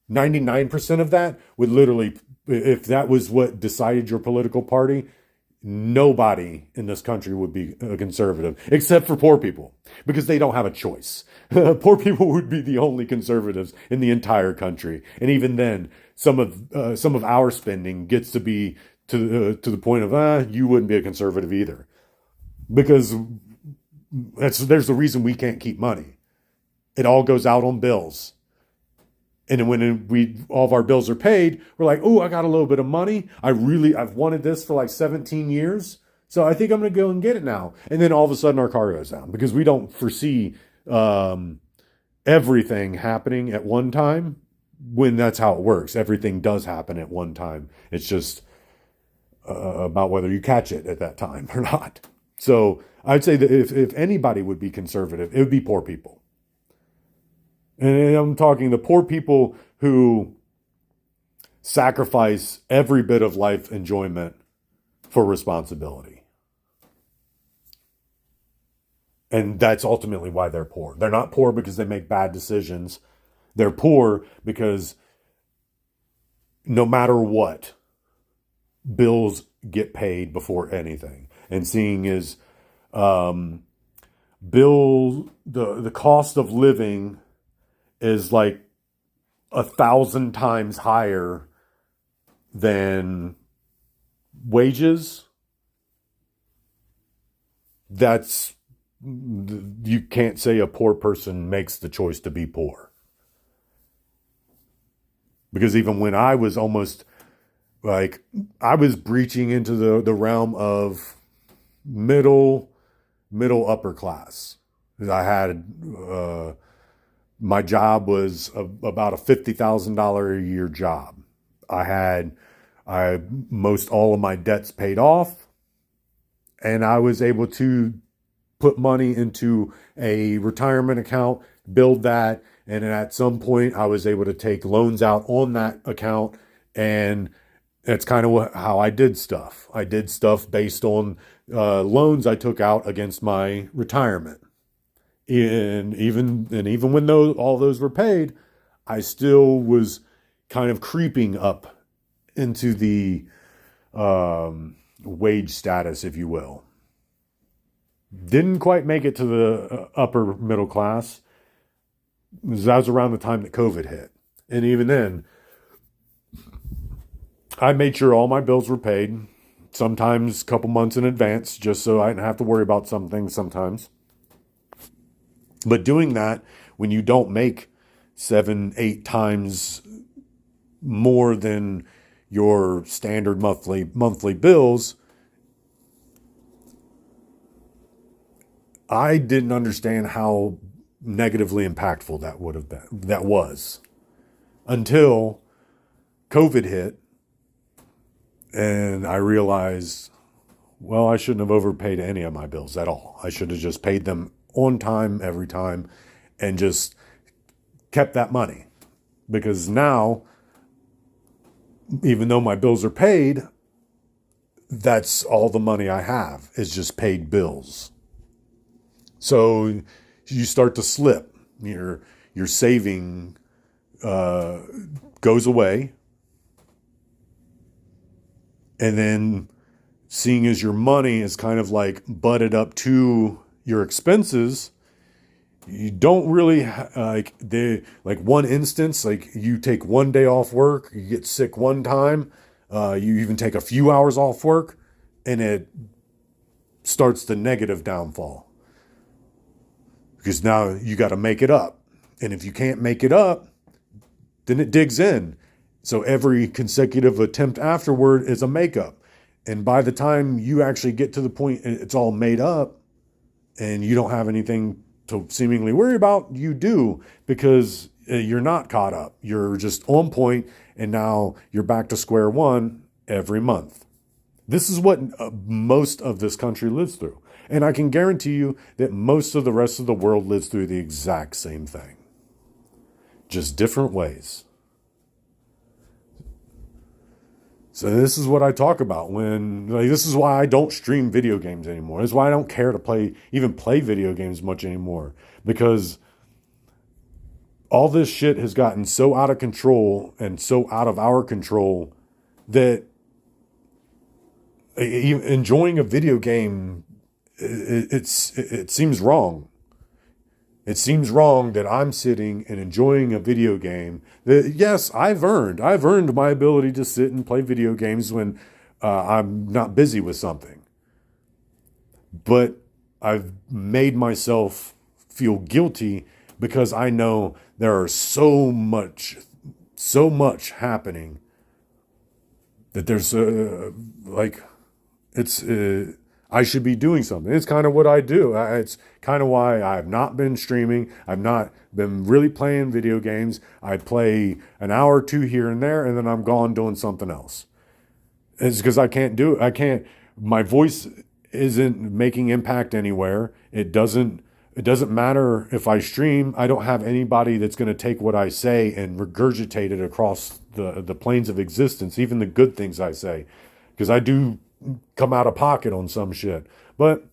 99% of that would literally, if that was what decided your political party, nobody in this country would be a conservative, except for poor people, because they don't have a choice. Poor people would be the only conservatives in the entire country. And even then, some of our spending gets to be to the point of, you wouldn't be a conservative either. Because there's the reason we can't keep money. It all goes out on bills. And when all of our bills are paid, we're like, oh, I got a little bit of money. I've wanted this for like 17 years. So I think I'm going to go and get it now. And then all of a sudden our car goes down because we don't foresee everything happening at one time when that's how it works. Everything does happen at one time. It's just about whether you catch it at that time or not. So I'd say that if anybody would be conservative, it would be poor people. And I'm talking the poor people who sacrifice every bit of life enjoyment for responsibility. And that's ultimately why they're poor. They're not poor because they make bad decisions. They're poor because no matter what, bills get paid before anything. And seeing is the cost of living is like 1,000 times higher than wages. that's, you can't say a poor person makes the choice to be poor. Because even when I was almost like, I was breaching into the realm of middle upper class. I had, my job was about a $50,000 a year job. Most all of my debts paid off, and I was able to put money into a retirement account, build that, and then at some point I was able to take loans out on that account, and that's kind of how I did stuff. I did stuff based on loans I took out against my retirement. And even when all those were paid, I still was kind of creeping up into the wage status, if you will. Didn't quite make it to the upper middle class. That was around the time that COVID hit. And even then, I made sure all my bills were paid, sometimes a couple months in advance, just so I didn't have to worry about some things sometimes. But doing that, when you don't make 7-8 times more than your standard monthly bills, I didn't understand how negatively impactful that was until COVID hit, and I realized, well, I shouldn't have overpaid any of my bills at all. I should have just paid them on time every time and just kept that money. Because now, even though my bills are paid, that's all the money I have is just paid bills. So you start to slip. Your saving goes away. And then seeing as your money is kind of like butted up to your expenses, you don't really like one instance, like you take one day off work, you get sick one time, you even take a few hours off work, and it starts the negative downfall. Because now you got to make it up. And if you can't make it up, then it digs in. So every consecutive attempt afterward is a makeup. And by the time you actually get to the point it's all made up and you don't have anything to seemingly worry about, you do, because you're not caught up. You're just on point, and now you're back to square one every month. This is what most of this country lives through. And I can guarantee you that most of the rest of the world lives through the exact same thing. Just different ways. So this is what I talk about this is why I don't stream video games anymore. This is why I don't care to play video games much anymore. Because all this shit has gotten so out of control and so out of our control that enjoying a video game, it seems wrong. It seems wrong that I'm sitting and enjoying a video game that, yes, I've earned my ability to sit and play video games when I'm not busy with something. But I've made myself feel guilty because I know there are so much happening that there's I should be doing something. It's kind of what I do. It's kind of why I've not been streaming. I've not been really playing video games. I play an hour or two here and there, and then I'm gone doing something else. It's because I can't do it. My voice isn't making impact anywhere. It doesn't matter if I stream. I don't have anybody that's going to take what I say and regurgitate it across the planes of existence, even the good things I say. Because I do come out of pocket on some shit. But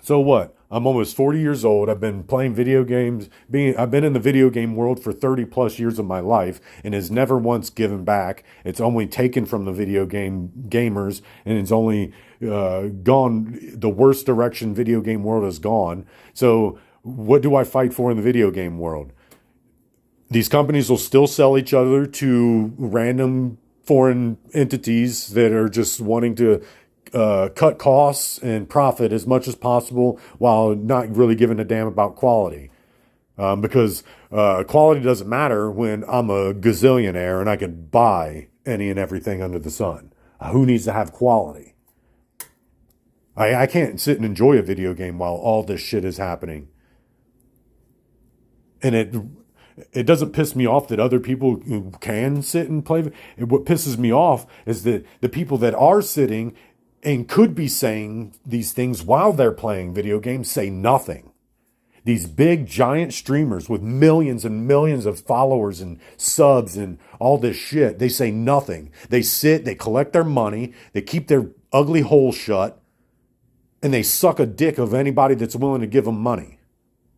so what? I'm almost 40 years old. I've been playing video games. I've been in the video game world for 30 plus years of my life and has never once given back. It's only taken from the video game gamers, and it's only gone the worst direction video game world has gone. So what do I fight for in the video game world? These companies will still sell each other to random foreign entities that are just wanting to cut costs and profit as much as possible while not really giving a damn about quality. Because quality doesn't matter when I'm a gazillionaire and I can buy any and everything under the sun. Who needs to have quality? I can't sit and enjoy a video game while all this shit is happening. And it doesn't piss me off that other people can sit and play. What pisses me off is that the people that are sitting and could be saying these things while they're playing video games say nothing. These big giant streamers with millions and millions of followers and subs and all this shit, they say nothing. They sit, they collect their money, they keep their ugly hole shut, and they suck a dick of anybody that's willing to give them money.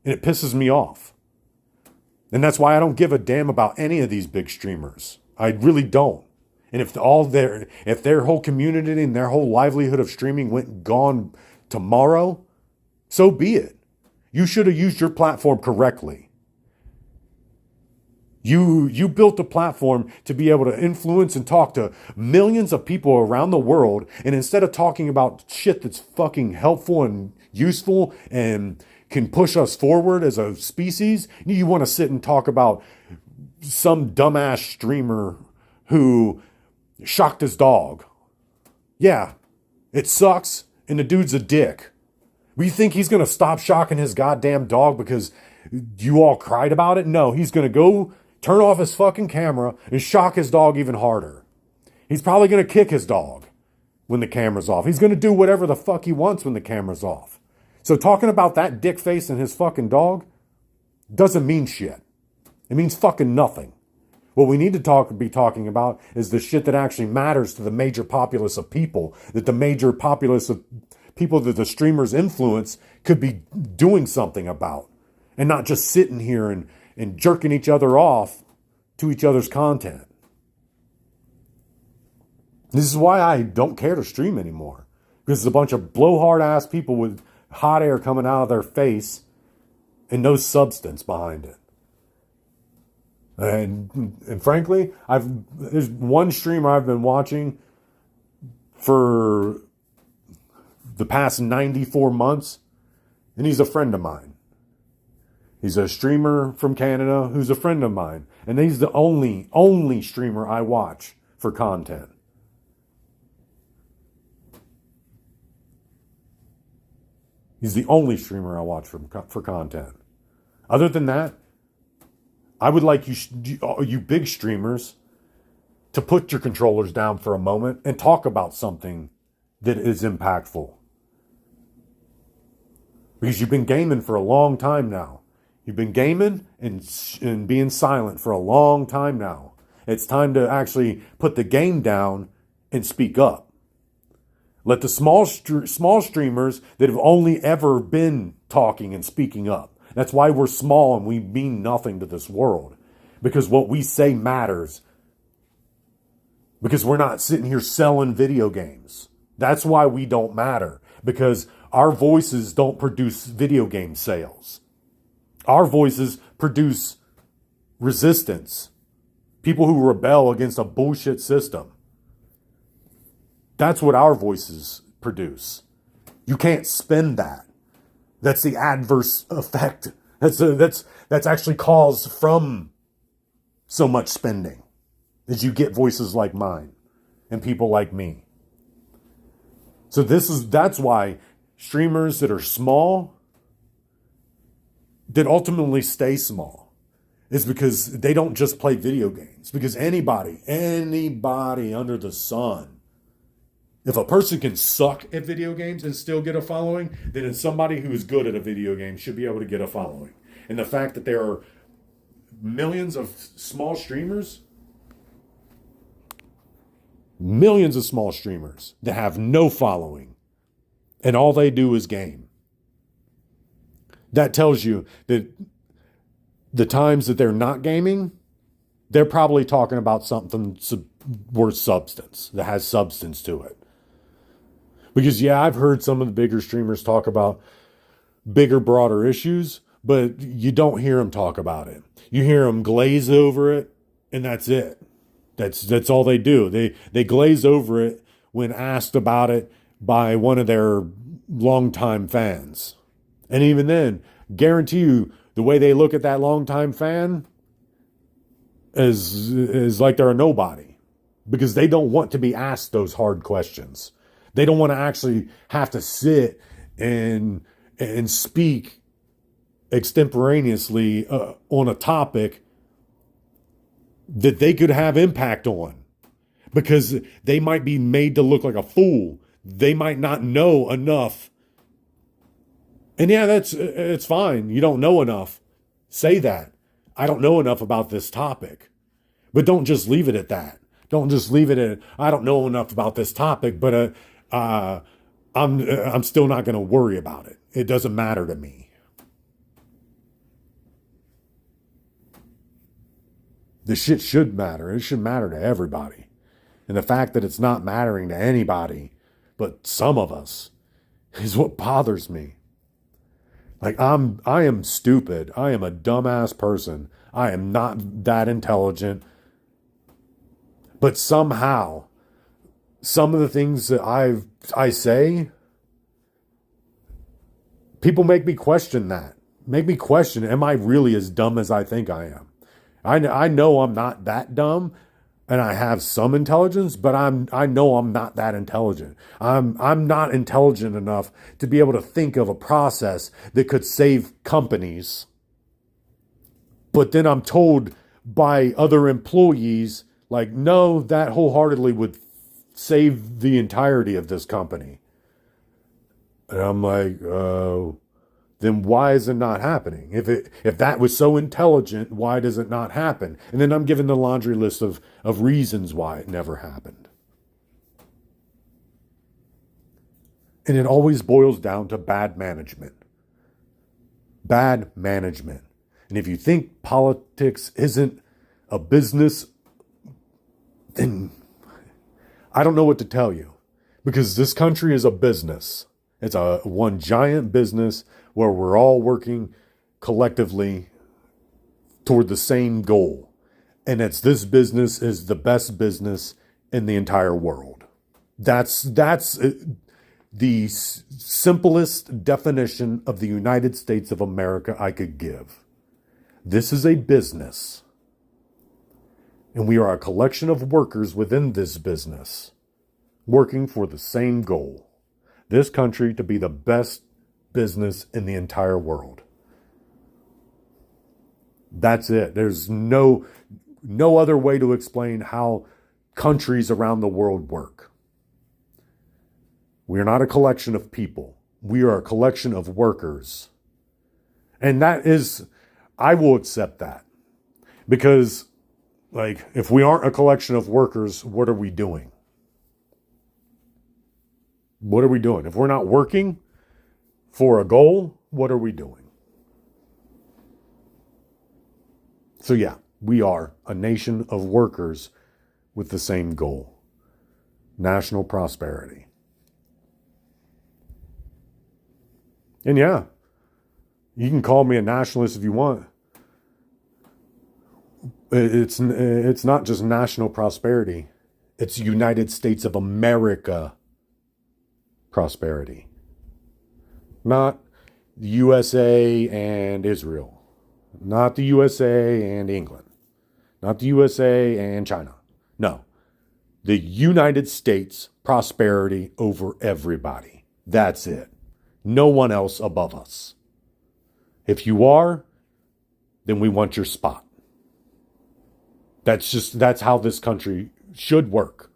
And it pisses me off. And that's why I don't give a damn about any of these big streamers. I really don't. And if their whole community and their whole livelihood of streaming went gone tomorrow, so be it. You should have used your platform correctly. You built a platform to be able to influence and talk to millions of people around the world. And instead of talking about shit that's fucking helpful and useful and can push us forward as a species, you want to sit and talk about some dumbass streamer who shocked his dog. Yeah, it sucks, and the dude's a dick. We think he's going to stop shocking his goddamn dog because you all cried about it? No, he's going to go turn off his fucking camera and shock his dog even harder. He's probably going to kick his dog when the camera's off. He's going to do whatever the fuck he wants when the camera's off. So talking about that dick face and his fucking dog doesn't mean shit. It means fucking nothing. What we need to be talking about is the shit that actually matters to the major populace of people, that the major populace of people that the streamers influence could be doing something about, and not just sitting here and jerking each other off to each other's content. This is why I don't care to stream anymore, because it's a bunch of blowhard ass people with hot air coming out of their face and no substance behind it. And frankly, there's one streamer I've been watching for the past 94 months, and he's a friend of mine. He's a streamer from Canada who's a friend of mine, and he's the only streamer I watch for content. He's the only streamer I watch for content. Other than that, I would like you big streamers to put your controllers down for a moment and talk about something that is impactful. Because you've been gaming for a long time now. You've been gaming and being silent for a long time now. It's time to actually put the game down and speak up. Let the small streamers that have only ever been talking and speaking up. That's why we're small and we mean nothing to this world. Because what we say matters. Because we're not sitting here selling video games. That's why we don't matter. Because our voices don't produce video game sales. Our voices produce resistance. People who rebel against a bullshit system. That's what our voices produce. You can't spend that. That's the adverse effect. That's actually caused from so much spending. Is you get voices like mine and people like me. So that's why streamers that are small, that ultimately stay small, is because they don't just play video games. Because anybody under the sun, if a person can suck at video games and still get a following, then somebody who is good at a video game should be able to get a following. And the fact that there are millions of small streamers that have no following, and all they do is game. That tells you that the times that they're not gaming, they're probably talking about something worth substance, that has substance to it. Because, yeah, I've heard some of the bigger streamers talk about bigger, broader issues, but you don't hear them talk about it. You hear them glaze over it, and that's it. That's all they do. They glaze over it when asked about it, by one of their longtime fans. And even then, guarantee you, the way they look at that longtime fan is like they're a nobody, because they don't want to be asked those hard questions. They don't want to actually have to sit and speak extemporaneously on a topic that they could have impact on, because they might be made to look like a fool. They might not know enough. And yeah, it's fine. You don't know enough. Say that. I don't know enough about this topic. But don't just leave it at that. Don't just leave it at, I don't know enough about this topic, but I'm still not going to worry about it. It doesn't matter to me. This shit should matter. It should matter to everybody. And the fact that it's not mattering to anybody but some of us is what bothers me. Like, I am stupid. I am a dumbass person. I am not that intelligent. But somehow, some of the things that I say, people make me question that. Make me question, am I really as dumb as I think I am? I know I'm not that dumb, and I have some intelligence, but I know I'm not that intelligent. I'm not intelligent enough to be able to think of a process that could save companies. But then I'm told by other employees, like, no, that wholeheartedly would save the entirety of this company. And I'm like, then why is it not happening? If that was so intelligent, why does it not happen? And then I'm given the laundry list of reasons why it never happened. And it always boils down to bad management. Bad management. And if you think politics isn't a business, then I don't know what to tell you. Because this country is a business. It's a one giant business where we're all working collectively toward the same goal. And it's this business is the best business in the entire world. That's the simplest definition of the United States of America I could give. This is a business. And we are a collection of workers within this business, working for the same goal. This country to be the best business in the entire world. That's it. There's no other way to explain how countries around the world work. We are not a collection of people. We are a collection of workers. And that is, I will accept that. Because, like, if we aren't a collection of workers, what are we doing? What are we doing? If we're not working for a goal, what are we doing? So yeah, we are a nation of workers with the same goal. National prosperity. And yeah, you can call me a nationalist if you want. It's not just national prosperity. It's United States of America prosperity. Not the USA and Israel. Not the USA and England. Not the USA and China. No. The United States prosperity over everybody. That's it. No one else above us. If you are, then we want your spot. That's how this country should work.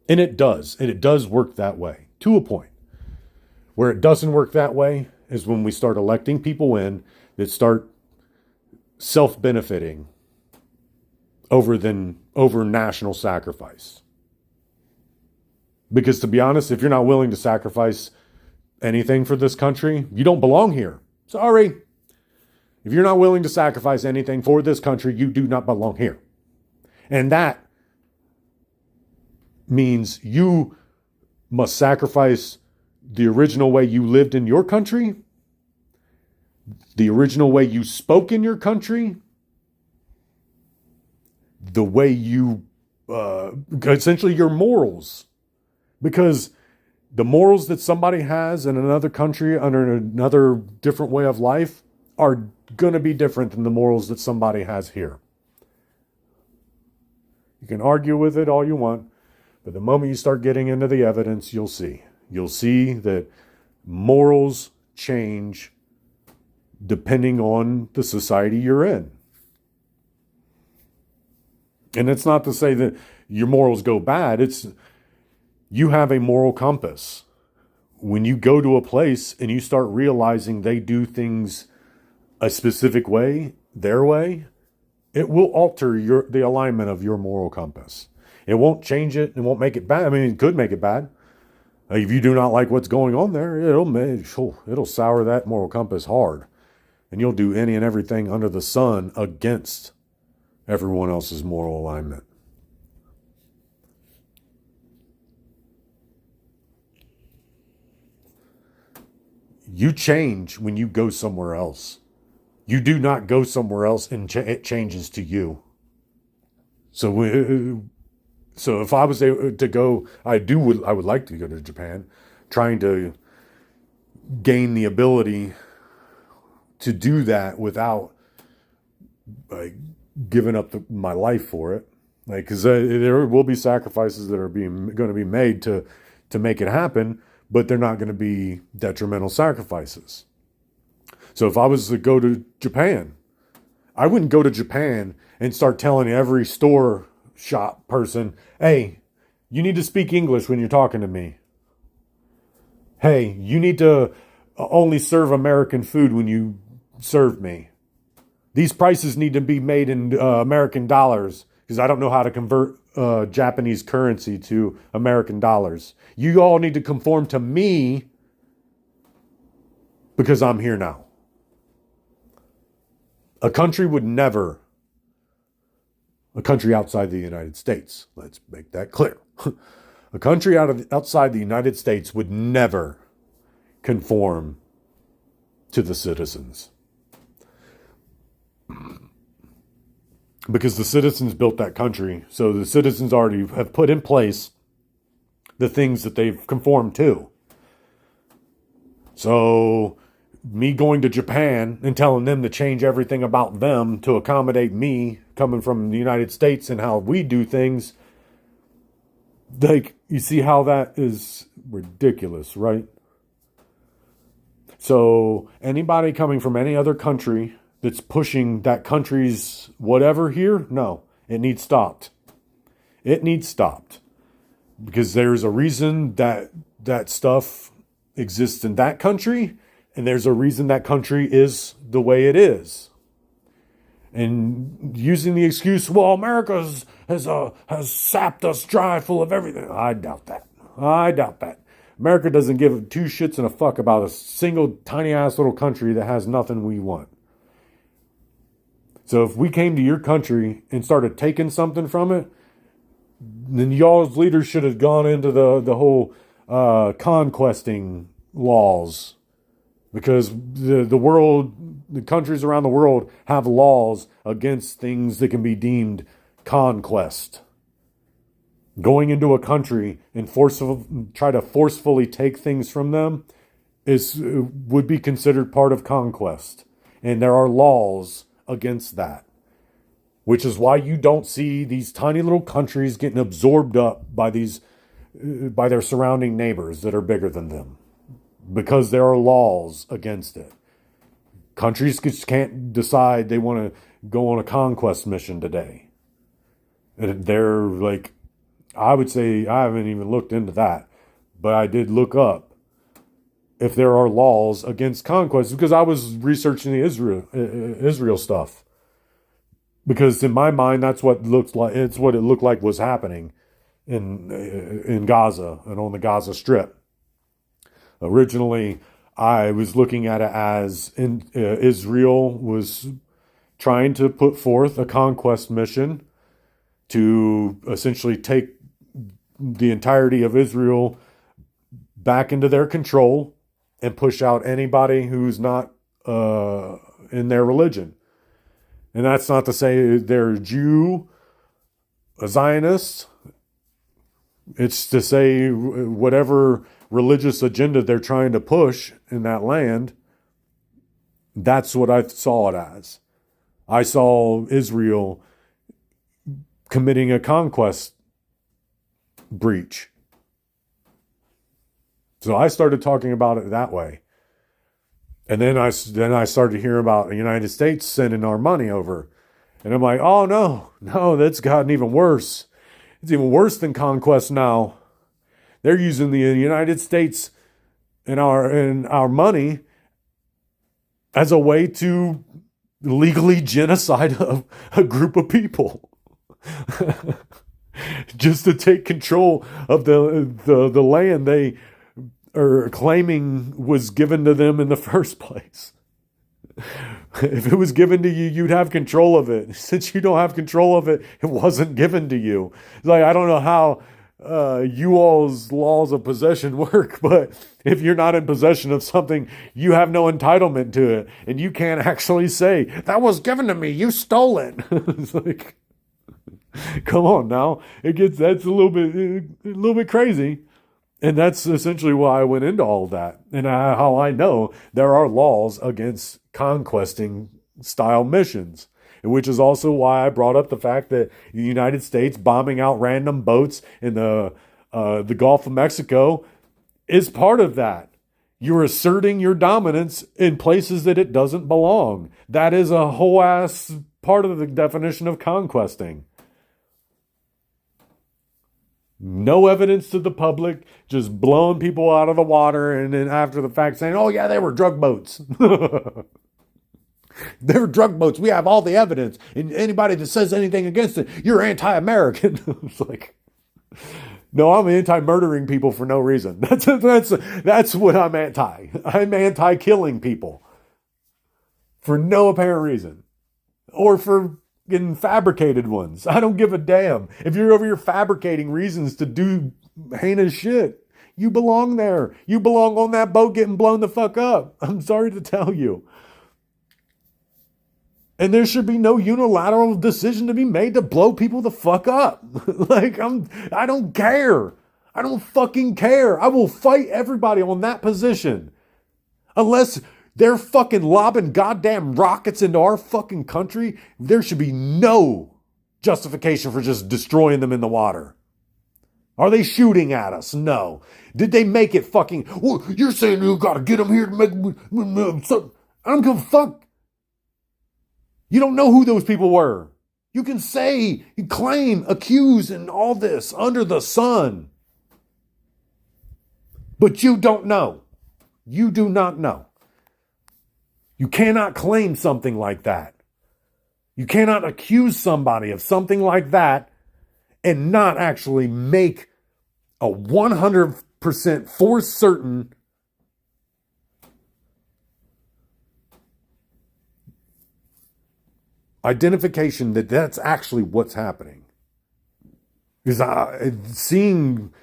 And it does. And it does work that way to a point. Where it doesn't work that way is when we start electing people in that start self-benefiting over national sacrifice. Because to be honest, if you're not willing to sacrifice anything for this country, you don't belong here. Sorry. If you're not willing to sacrifice anything for this country, you do not belong here. And that means you must sacrifice the original way you lived in your country, the original way you spoke in your country, the way you, essentially your morals. Because The morals that somebody has in another country under another different way of life are going to be different than the morals that somebody has here. You can argue with it all you want, but the moment you start getting into the evidence, you'll see. You'll see that morals change depending on the society you're in. And it's not to say that your morals go bad. It's you have a moral compass. When you go to a place and you start realizing they do things a specific way, their way, it will alter the alignment of your moral compass. It won't change it. It won't make it bad. I mean, it could make it bad. If you do not like what's going on there, it'll sour that moral compass hard. And you'll do any and everything under the sun against everyone else's moral alignment. You change when you go somewhere else. You do not go somewhere else and it changes to you. So if I was to go, I would like to go to Japan, trying to gain the ability to do that without giving up my life for it. Because there will be sacrifices that are going to be made to make it happen, but they're not going to be detrimental sacrifices. So if I was to go to Japan, I wouldn't go to Japan and start telling every store shop person, hey, you need to speak English when you're talking to me. Hey, you need to only serve American food when you serve me. These prices need to be made in American dollars because I don't know how to convert Japanese currency to American dollars. You all need to conform to me because I'm here now. A country outside the United States, let's make that clear. A country outside the United States would never conform to the citizens. Because the citizens built that country, so the citizens already have put in place the things that they've conformed to. So me going to Japan and telling them to change everything about them to accommodate me coming from the United States and how we do things, like, you see how that is ridiculous, right? So anybody coming from any other country that's pushing that country's whatever here, no, it needs stopped. It needs stopped. Because there's a reason that stuff exists in that country, and there's a reason that country is the way it is. And using the excuse, well, America has sapped us dry full of everything. I doubt that. America doesn't give two shits and a fuck about a single tiny ass little country that has nothing we want. So if we came to your country and started taking something from it, then y'all's leaders should have gone into the whole conquesting laws. Because the countries around the world have laws against things that can be deemed conquest. Going into a country and try to forcefully take things from them would be considered part of conquest. And there are laws against that. Which is why you don't see these tiny little countries getting absorbed up by their surrounding neighbors that are bigger than them. Because there are laws against it. Countries just can't decide they want to go on a conquest mission today. And they're like, I would say, I haven't even looked into that, but I did look up if there are laws against conquest, because I was researching the Israel stuff. Because in my mind, that's what it looked like was happening in Gaza and on the Gaza Strip. Originally, I was looking at it as Israel was trying to put forth a conquest mission to essentially take the entirety of Israel back into their control and push out anybody who's not in their religion. And that's not to say they're Jew, a Zionist. It's to say whatever religious agenda they're trying to push in that land, that's what I saw it as. I saw Israel committing a conquest breach. So I started talking about it that way. And then I started hearing about the United States sending our money over. And I'm like, oh no, that's gotten even worse. It's even worse than conquest now. They're using the United States and our money as a way to legally genocide a group of people. Just to take control of the land they are claiming was given to them in the first place. If it was given to you, you'd have control of it. Since you don't have control of it, it wasn't given to you. It's like, I don't know how you all's laws of possession work, but if you're not in possession of something, you have no entitlement to it. And you can't actually say, that was given to me, you stole it. It's like, come on now. That's a little bit crazy. And that's essentially why I went into all of that. And how I know there are laws against conquesting style missions, which is also why I brought up the fact that the United States bombing out random boats in the Gulf of Mexico is part of that. You're asserting your dominance in places that it doesn't belong. That is a whole ass part of the definition of conquesting. No evidence to the public, just blowing people out of the water, and then after the fact saying, oh yeah, they were drug boats. They were drug boats. We have all the evidence. And anybody that says anything against it, you're anti-American. It's like, no, I'm anti-murdering people for no reason. That's what I'm anti. I'm anti-killing people for no apparent reason. Or for getting fabricated ones. I don't give a damn. If you're over here fabricating reasons to do heinous shit, you belong there. You belong on that boat getting blown the fuck up. I'm sorry to tell you. And there should be no unilateral decision to be made to blow people the fuck up. Like, I don't care. I don't fucking care. I will fight everybody on that position. Unless they're fucking lobbing goddamn rockets into our fucking country, there should be no justification for just destroying them in the water. Are they shooting at us? No. Did they make it fucking, well, you're saying you gotta get them here to make, I don't give a fuck. You don't know who those people were. You can say, you claim, accuse, and all this under the sun. But you don't know. You do not know. You cannot claim something like that. You cannot accuse somebody of something like that and not actually make a 100% for certain identification that that's actually what's happening. Because seeing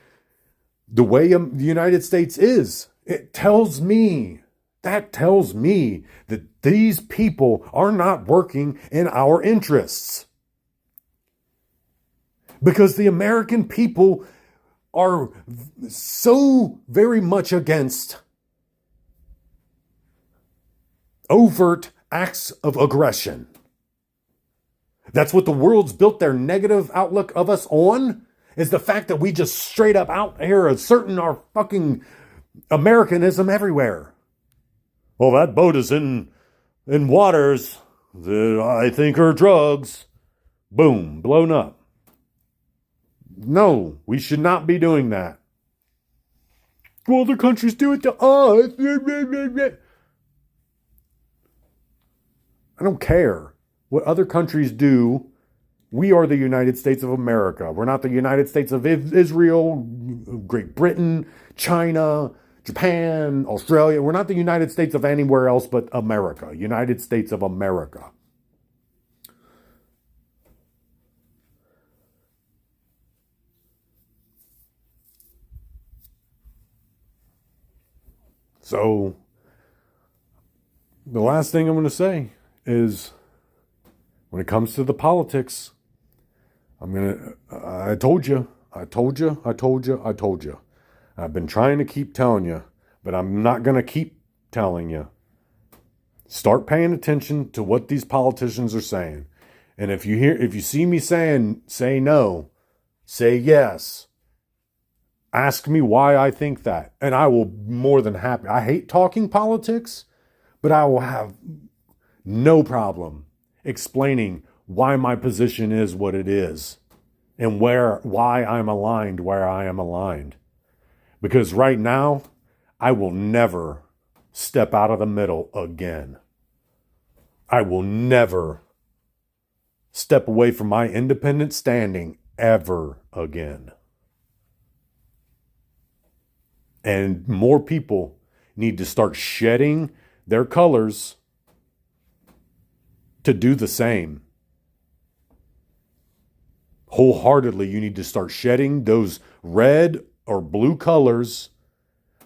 the way the United States is, that tells me that these people are not working in our interests. Because the American people are so very much against overt acts of aggression. That's what the world's built their negative outlook of us on, is the fact that we just straight up out here asserting our fucking Americanism everywhere. Well, that boat is in waters that I think are drugs. Boom, blown up. No, we should not be doing that. Well, other countries do it to us. I don't care what other countries do. We are the United States of America. We're not the United States of Israel, Great Britain, China, Japan, Australia. We're not the United States of anywhere else but America. United States of America. So, the last thing I'm going to say is, when it comes to the politics, I told you. I've been trying to keep telling you, but I'm not going to keep telling you. Start paying attention to what these politicians are saying. And if you see me saying, say no, say yes, ask me why I think that. And I will more than happy. I hate talking politics, but I will have no problem explaining why my position is what it is and why I'm aligned where I am aligned. Because right now, I will never step out of the middle again. I will never step away from my independent standing ever again. And more people need to start shedding their colors to do the same. Wholeheartedly, you need to start shedding those red or blue colors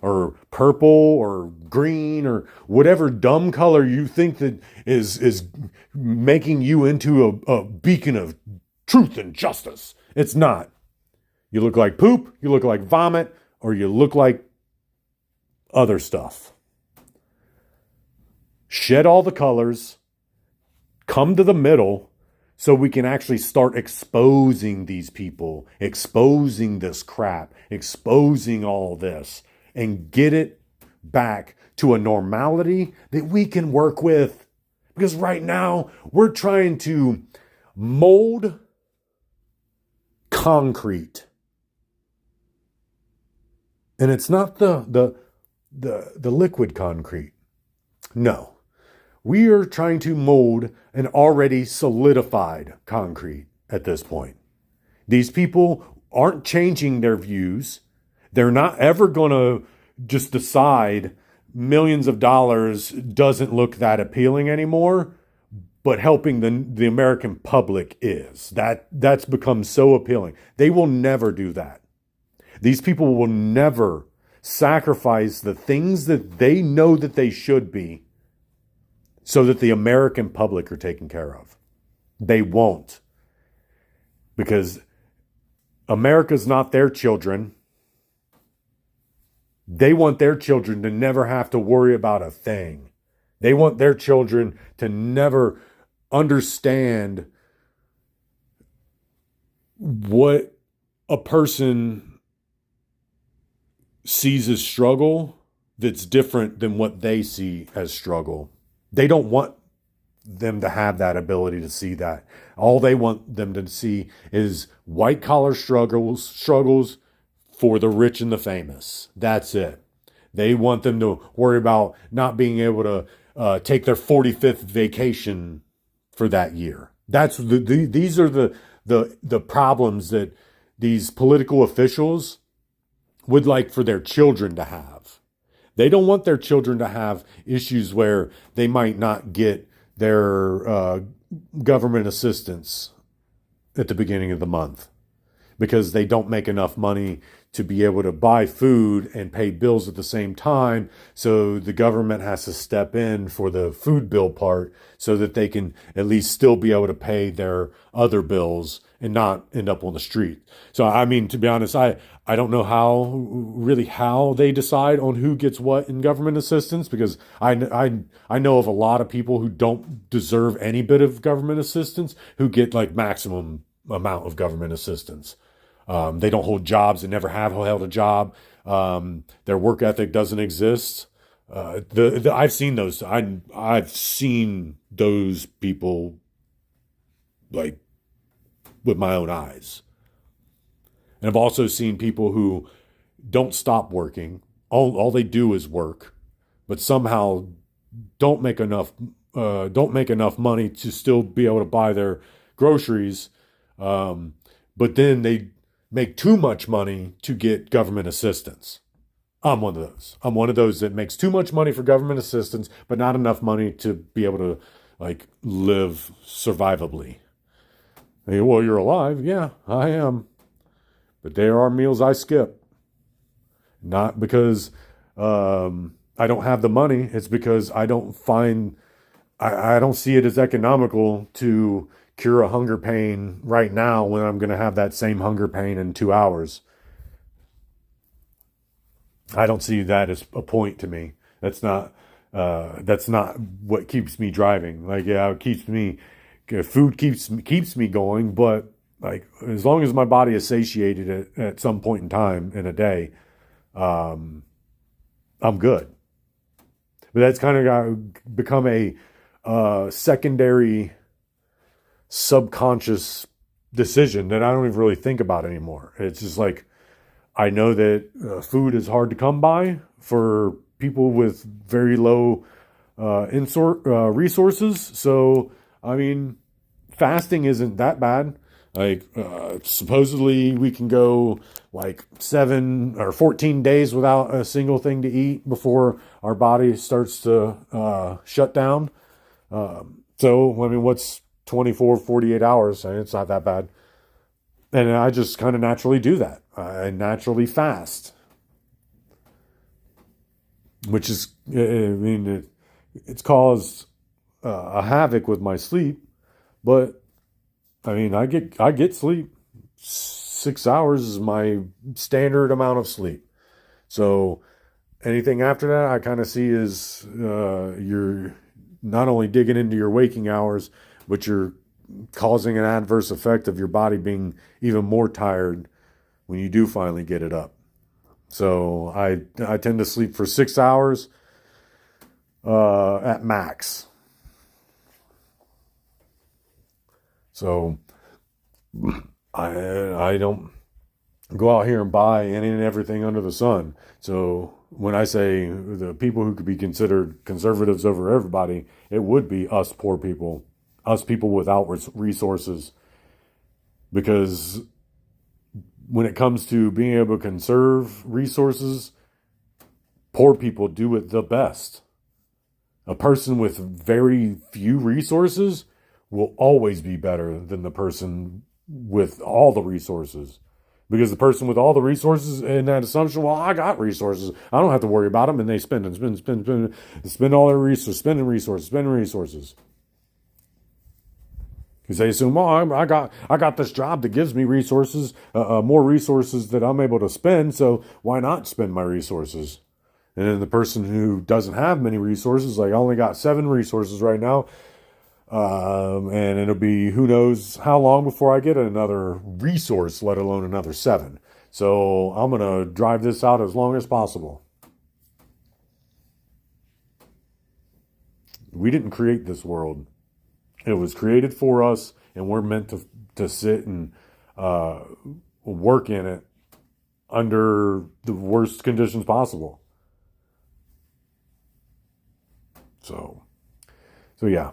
or purple or green or whatever dumb color you think that is making you into a beacon of truth and justice. It's not. You look like poop, you look like vomit, or you look like other stuff. Shed all the colors, come to the middle, so we can actually start exposing these people, exposing this crap, exposing all this, and get it back to a normality that we can work with. Because right now, we're trying to mold concrete. And it's not the liquid concrete. No. We are trying to mold an already solidified concrete at this point. These people aren't changing their views. They're not ever going to just decide millions of dollars doesn't look that appealing anymore, but helping the American public is. That's become so appealing. They will never do that. These people will never sacrifice the things that they know that they should be so that the American public are taken care of. They won't. Because America's not their children. They want their children to never have to worry about a thing. They want their children to never understand what a person sees as struggle that's different than what they see as struggle. They don't want them to have that ability to see that. All they want them to see is white collar struggles for the rich and the famous. That's it. They want them to worry about not being able to take their 45th vacation for that year. These are the problems that these political officials would like for their children to have. They don't want their children to have issues where they might not get their government assistance at the beginning of the month because they don't make enough money to be able to buy food and pay bills at the same time. So the government has to step in for the food bill part so that they can at least still be able to pay their other bills and not end up on the street. So, I mean, to be honest, I don't know how they decide on who gets what in government assistance, because I know of a lot of people who don't deserve any bit of government assistance who get like maximum amount of government assistance. They don't hold jobs and never have held a job. Their work ethic doesn't exist. I've seen those. I've seen those people like with my own eyes. And I've also seen people who don't stop working. All they do is work, but somehow don't make enough money to still be able to buy their groceries. But then they make too much money to get government assistance. I'm one of those. I'm one of those that makes too much money for government assistance, but not enough money to be able to like live survivably. Hey, well, you're alive. Yeah, I am. But there are meals I skip. Not because I don't have the money. It's because I don't see it as economical to cure a hunger pain right now when I'm going to have that same hunger pain in 2 hours. I don't see that as a point to me. That's not what keeps me driving. Like, yeah, it keeps me, food keeps me going, but like as long as my body is satiated at some point in time in a day, um, I'm good. But that's kind of become a secondary subconscious decision that I don't even really think about anymore. It's just like I know that food is hard to come by for people with very low resources. So, I mean, fasting isn't that bad. Like, supposedly we can go like 7 or 14 days without a single thing to eat before our body starts to shut down. So, I mean, what's 24, 48 hours? I mean, it's not that bad. And I just kind of naturally do that. I naturally fast, which is, I mean, it's caused a havoc with my sleep. But I mean, I get sleep. 6 hours is my standard amount of sleep. So anything after that, I kind of see as you're not only digging into your waking hours, but you're causing an adverse effect of your body being even more tired when you do finally get it up. So I tend to sleep for 6 hours at max. So I don't go out here and buy any and everything under the sun. So when I say the people who could be considered conservatives over everybody, it would be us poor people, us people without resources. Because when it comes to being able to conserve resources, poor people do it the best. A person with very few resources will always be better than the person with all the resources. Because the person with all the resources in that assumption, well, I got resources. I don't have to worry about them. And they spend and spend all their resources, spending resources. Because they assume, oh, I got this job that gives me resources, more resources that I'm able to spend. So why not spend my resources? And then the person who doesn't have many resources, like I only got 7 resources right now, and it'll be who knows how long before I get another resource, let alone another 7. So I'm gonna drive this out as long as possible. We didn't create this world. It was created for us, and we're meant to sit and work in it under the worst conditions possible. So yeah.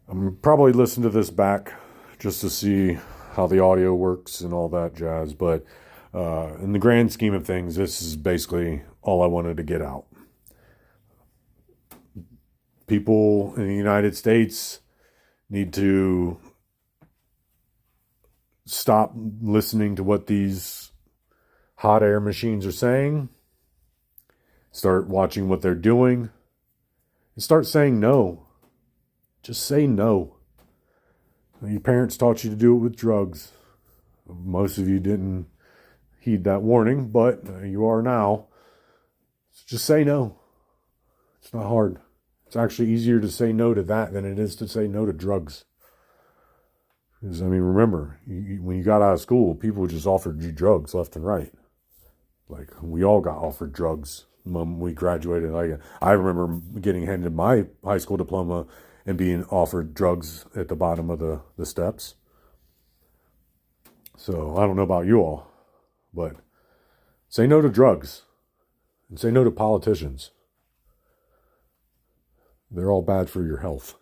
I'm probably listening to this back just to see how the audio works and all that jazz. But in the grand scheme of things, this is basically all I wanted to get out. People in the United States need to stop listening to what these hot air machines are saying. Start watching what they're doing. And start saying no. Just say no. Your parents taught you to do it with drugs. Most of you didn't heed that warning, but you are now. So just say no. It's not hard. It's actually easier to say no to that than it is to say no to drugs. Because, I mean, remember, when you got out of school, people just offered you drugs left and right. Like, we all got offered drugs when we graduated. Like, I remember getting handed my high school diploma and being offered drugs at the bottom of the steps. So, I don't know about you all, but say no to drugs and say no to politicians. They're all bad for your health.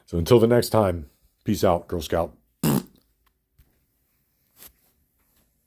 So until the next time, peace out, Girl Scout.